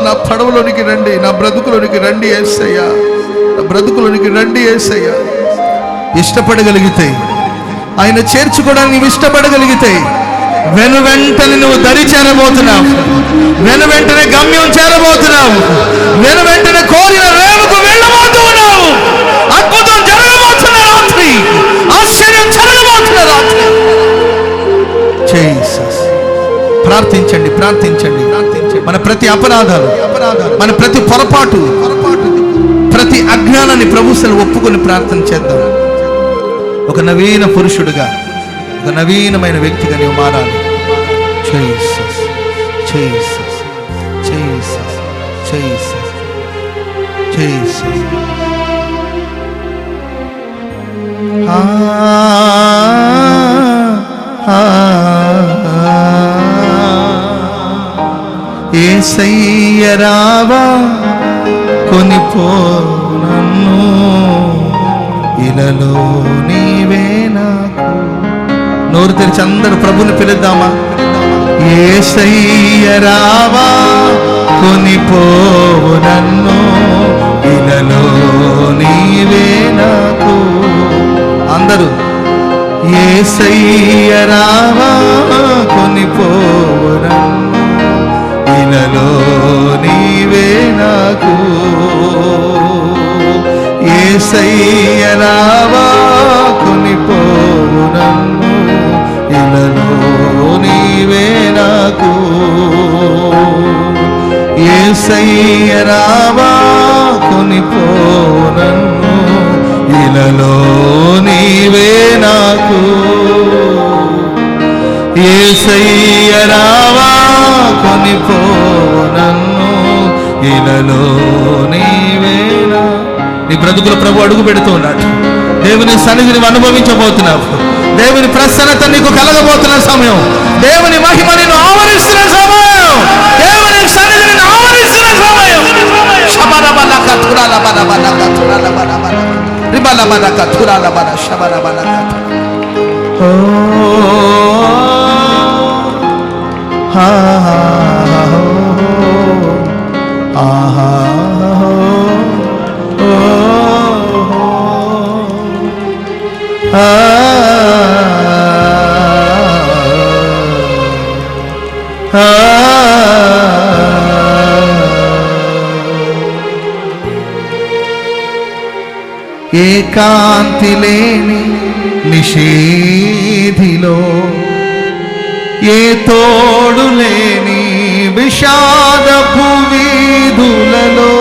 నా పడవలోనికి రండి, నా బ్రతుకులోనికి రండి యేసయ్యా, నా బ్రతుకులోనికి రండి యేసయ్యా. ఇష్టపడగలిగితే, ఆయన చేర్చుకోవడానికి నువ్వు ఇష్టపడగలిగితే వెంటనే నువ్వు దరి చేరబోతున్నావు, వెంటనే గమ్యం చేరబోతున్నావు, వెంటనే కోరిన రేవుకు వెళ్ళబోతున్నావు. అద్భుతం జరగబోతున్న రాత్రి, ఆశ్చర్యం జరగబోతున్న రాత్రి. ప్రార్థించండి, ప్రార్థించండి. మన ప్రతి అపరాధాలు, మన ప్రతి పొరపాటు, ప్రతి అజ్ఞానాన్ని ప్రభువుని ఒప్పుకొని ప్రార్థన చేద్దాం. ఒక నవీన పురుషుడిగా, ఒక నవీనమైన వ్యక్తిగా నీవు మారాలి. Jesus, Jesus, Jesus, Jesus, Jesus. యేసయ్య రావా కొనిపో నన్ను, ఇలలో నీవే నాకు. నోరు తెరిచి అందరూ ప్రభుని పిలుద్దామా? యేసయ్య రావా కొనిపోవు నన్ను, ఇలలో నీవే నాకు. అందరూ యేసయ్య రావా కొనిపోవు నన్ను, ఇలలో నీవే నాకు. యేసయ్య రావా కొనిపోవు నన్ను, ఇలలో నీవే నాకు. యేసయ్య రావా కొనిపోవు నన్ను, ఇలలో నీవే నాకు. యేసయ్య రావా కొనిపోవు నన్ను, ఇలలో నీవే నాకు. నీ బ్రతుకుల ప్రభు అడుగు పెడుతూ ఉన్నాడు. దేవుని సన్నిధిని అనుభవించబోతున్నావు. దేవుని ప్రసన్నత నీకు కలగబోతున్న సమయం, దేవుని మహిమ నిన్ను ఆవరిస్తున్న సమయం, దేవుని సన్నిధిని ఆవరిస్తున్న సమయం. ఏకాంతి లేని నిషేధిలో, ఏ తోడు లేని విషాదపు వీధులలో,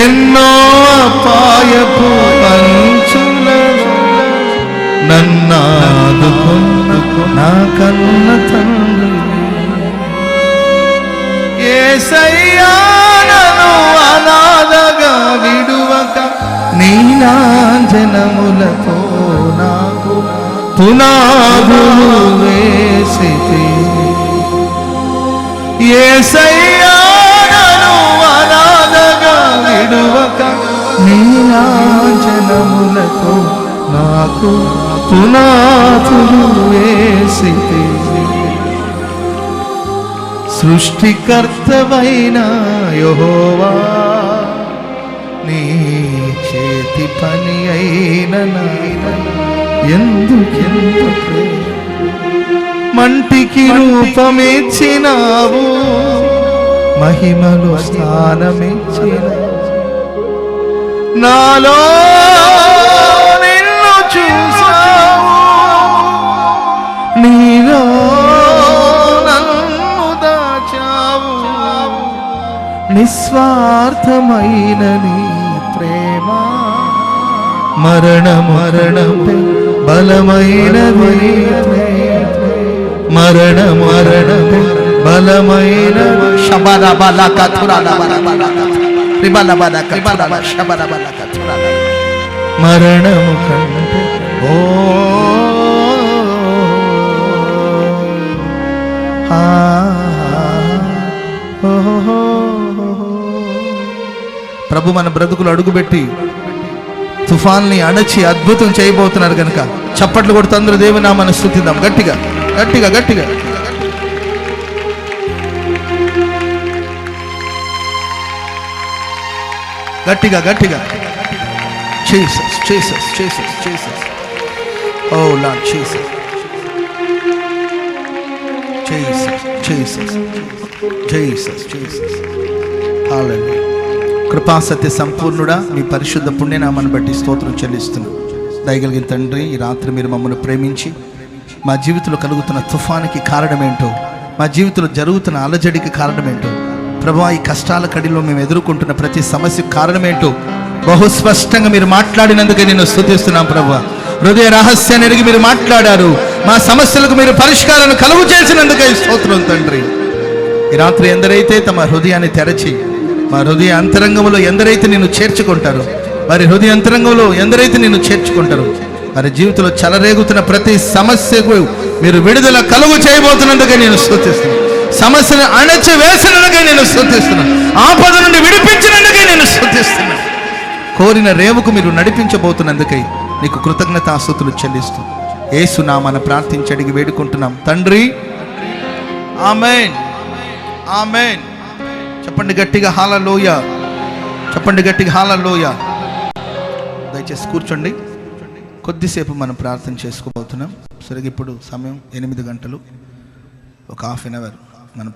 ఎన్నో అపాయపు అంచులలో నన్నాదుకొందుకు నా కన్న తండ్రి. యేసయ్యా నన్ను అనాథగా విడువక, నీ లాంఛనములతో నాకు పునాదులు వేసితి. యేసయ్యా నన్ను అనాథగా విడువక, నీ లాంఛనములతో నాకు పునాదులు వేసితే, సృష్టికర్తవైన యెహోవా, నీ చేతి పని అయిన ఎందుకెంత మంటికి రూపమిచ్చినావు, మహిమలో స్థానమిచ్చినావు. నాలో నిన్ను చూసావు, నీలో నన్ను దాచావు. నిస్వార్థమైన నీ ప్రేమ మరణం బలమైనది, మరణం బలమైన మరణము కంటే ప్రభు మన బ్రతుకులు అడుగుపెట్టి తుఫాన్ని అణచి అద్భుతం చేయబోతున్నారు కనుక చప్పట్లు కొడుతూ అందరూ దేవుని నామాన్ని స్తుతిద్దాం. గట్టిగా గట్టిగా గట్టిగా గట్టిగా గట్టిగా. Jesus Jesus Jesus Jesus, oh lord Jesus Jesus Jesus Jesus Jesus. Hallelujah. కృపా సత్య సంపూర్ణుడా, మీ పరిశుద్ధ పుణ్యనామాన్ని బట్టి స్తోత్రం చెల్లిస్తున్నాం. దయగలిగిన తండ్రి, ఈ రాత్రి మీరు మమ్మల్ని ప్రేమించి మా జీవితంలో కలుగుతున్న తుఫానికి కారణమేంటో, మా జీవితంలో జరుగుతున్న అలజడికి కారణమేంటో, ప్రభువా ఈ కష్టాల కడిలో మేము ఎదుర్కొంటున్న ప్రతి సమస్యకు కారణమేంటో బహుస్పష్టంగా మీరు మాట్లాడినందుకే నేను స్తుతిస్తున్నాం. ప్రభువా, హృదయ రహస్యాన్ని ఎరిగి మీరు మాట్లాడారు. మా సమస్యలకు మీరు పరిష్కారాన్ని కలుగు చేసినందుకే స్తోత్రం తండ్రి. ఈ రాత్రి ఎందరైతే తమ హృదయాన్ని తెరచి మా హృదయ అంతరంగంలో ఎందరైతే నిన్ను చేర్చుకుంటారో, వారి హృదయ అంతరంగంలో ఎందరైతే నిన్ను చేర్చుకుంటారో, వారి జీవితంలో చెలరేగుతున్న ప్రతి సమస్యకు మీరు విడుదల కలుగు చేయబోతున్నందుకే నేను స్తుతిస్తున్నాను. సమస్యను అణచి వేసినందుకే నేను స్తుతిస్తున్నాను. ఆపద నుండి విడిపించినందుకే నేను స్తుతిస్తున్నాను. కోరిన రేవుకు మీరు నడిపించబోతున్నందుకై నీకు కృతజ్ఞతాస్తుతులు చెల్లిస్తూ యేసు నామమున ప్రార్థించి అడిగి వేడుకుంటున్నాం తండ్రి, ఆమేన్ ఆమేన్. చెప్పండి గట్టిగా హల్లెలూయా, చెప్పండి గట్టిగా హల్లెలూయా. దయచేసి కూర్చోండి. కొద్దిసేపు మనం ప్రార్థన చేసుకోబోతున్నాం. సరిగ్గా ఇప్పుడు సమయం 8 గంటలు, ఒక హాఫ్ అన్ అవర్ మనం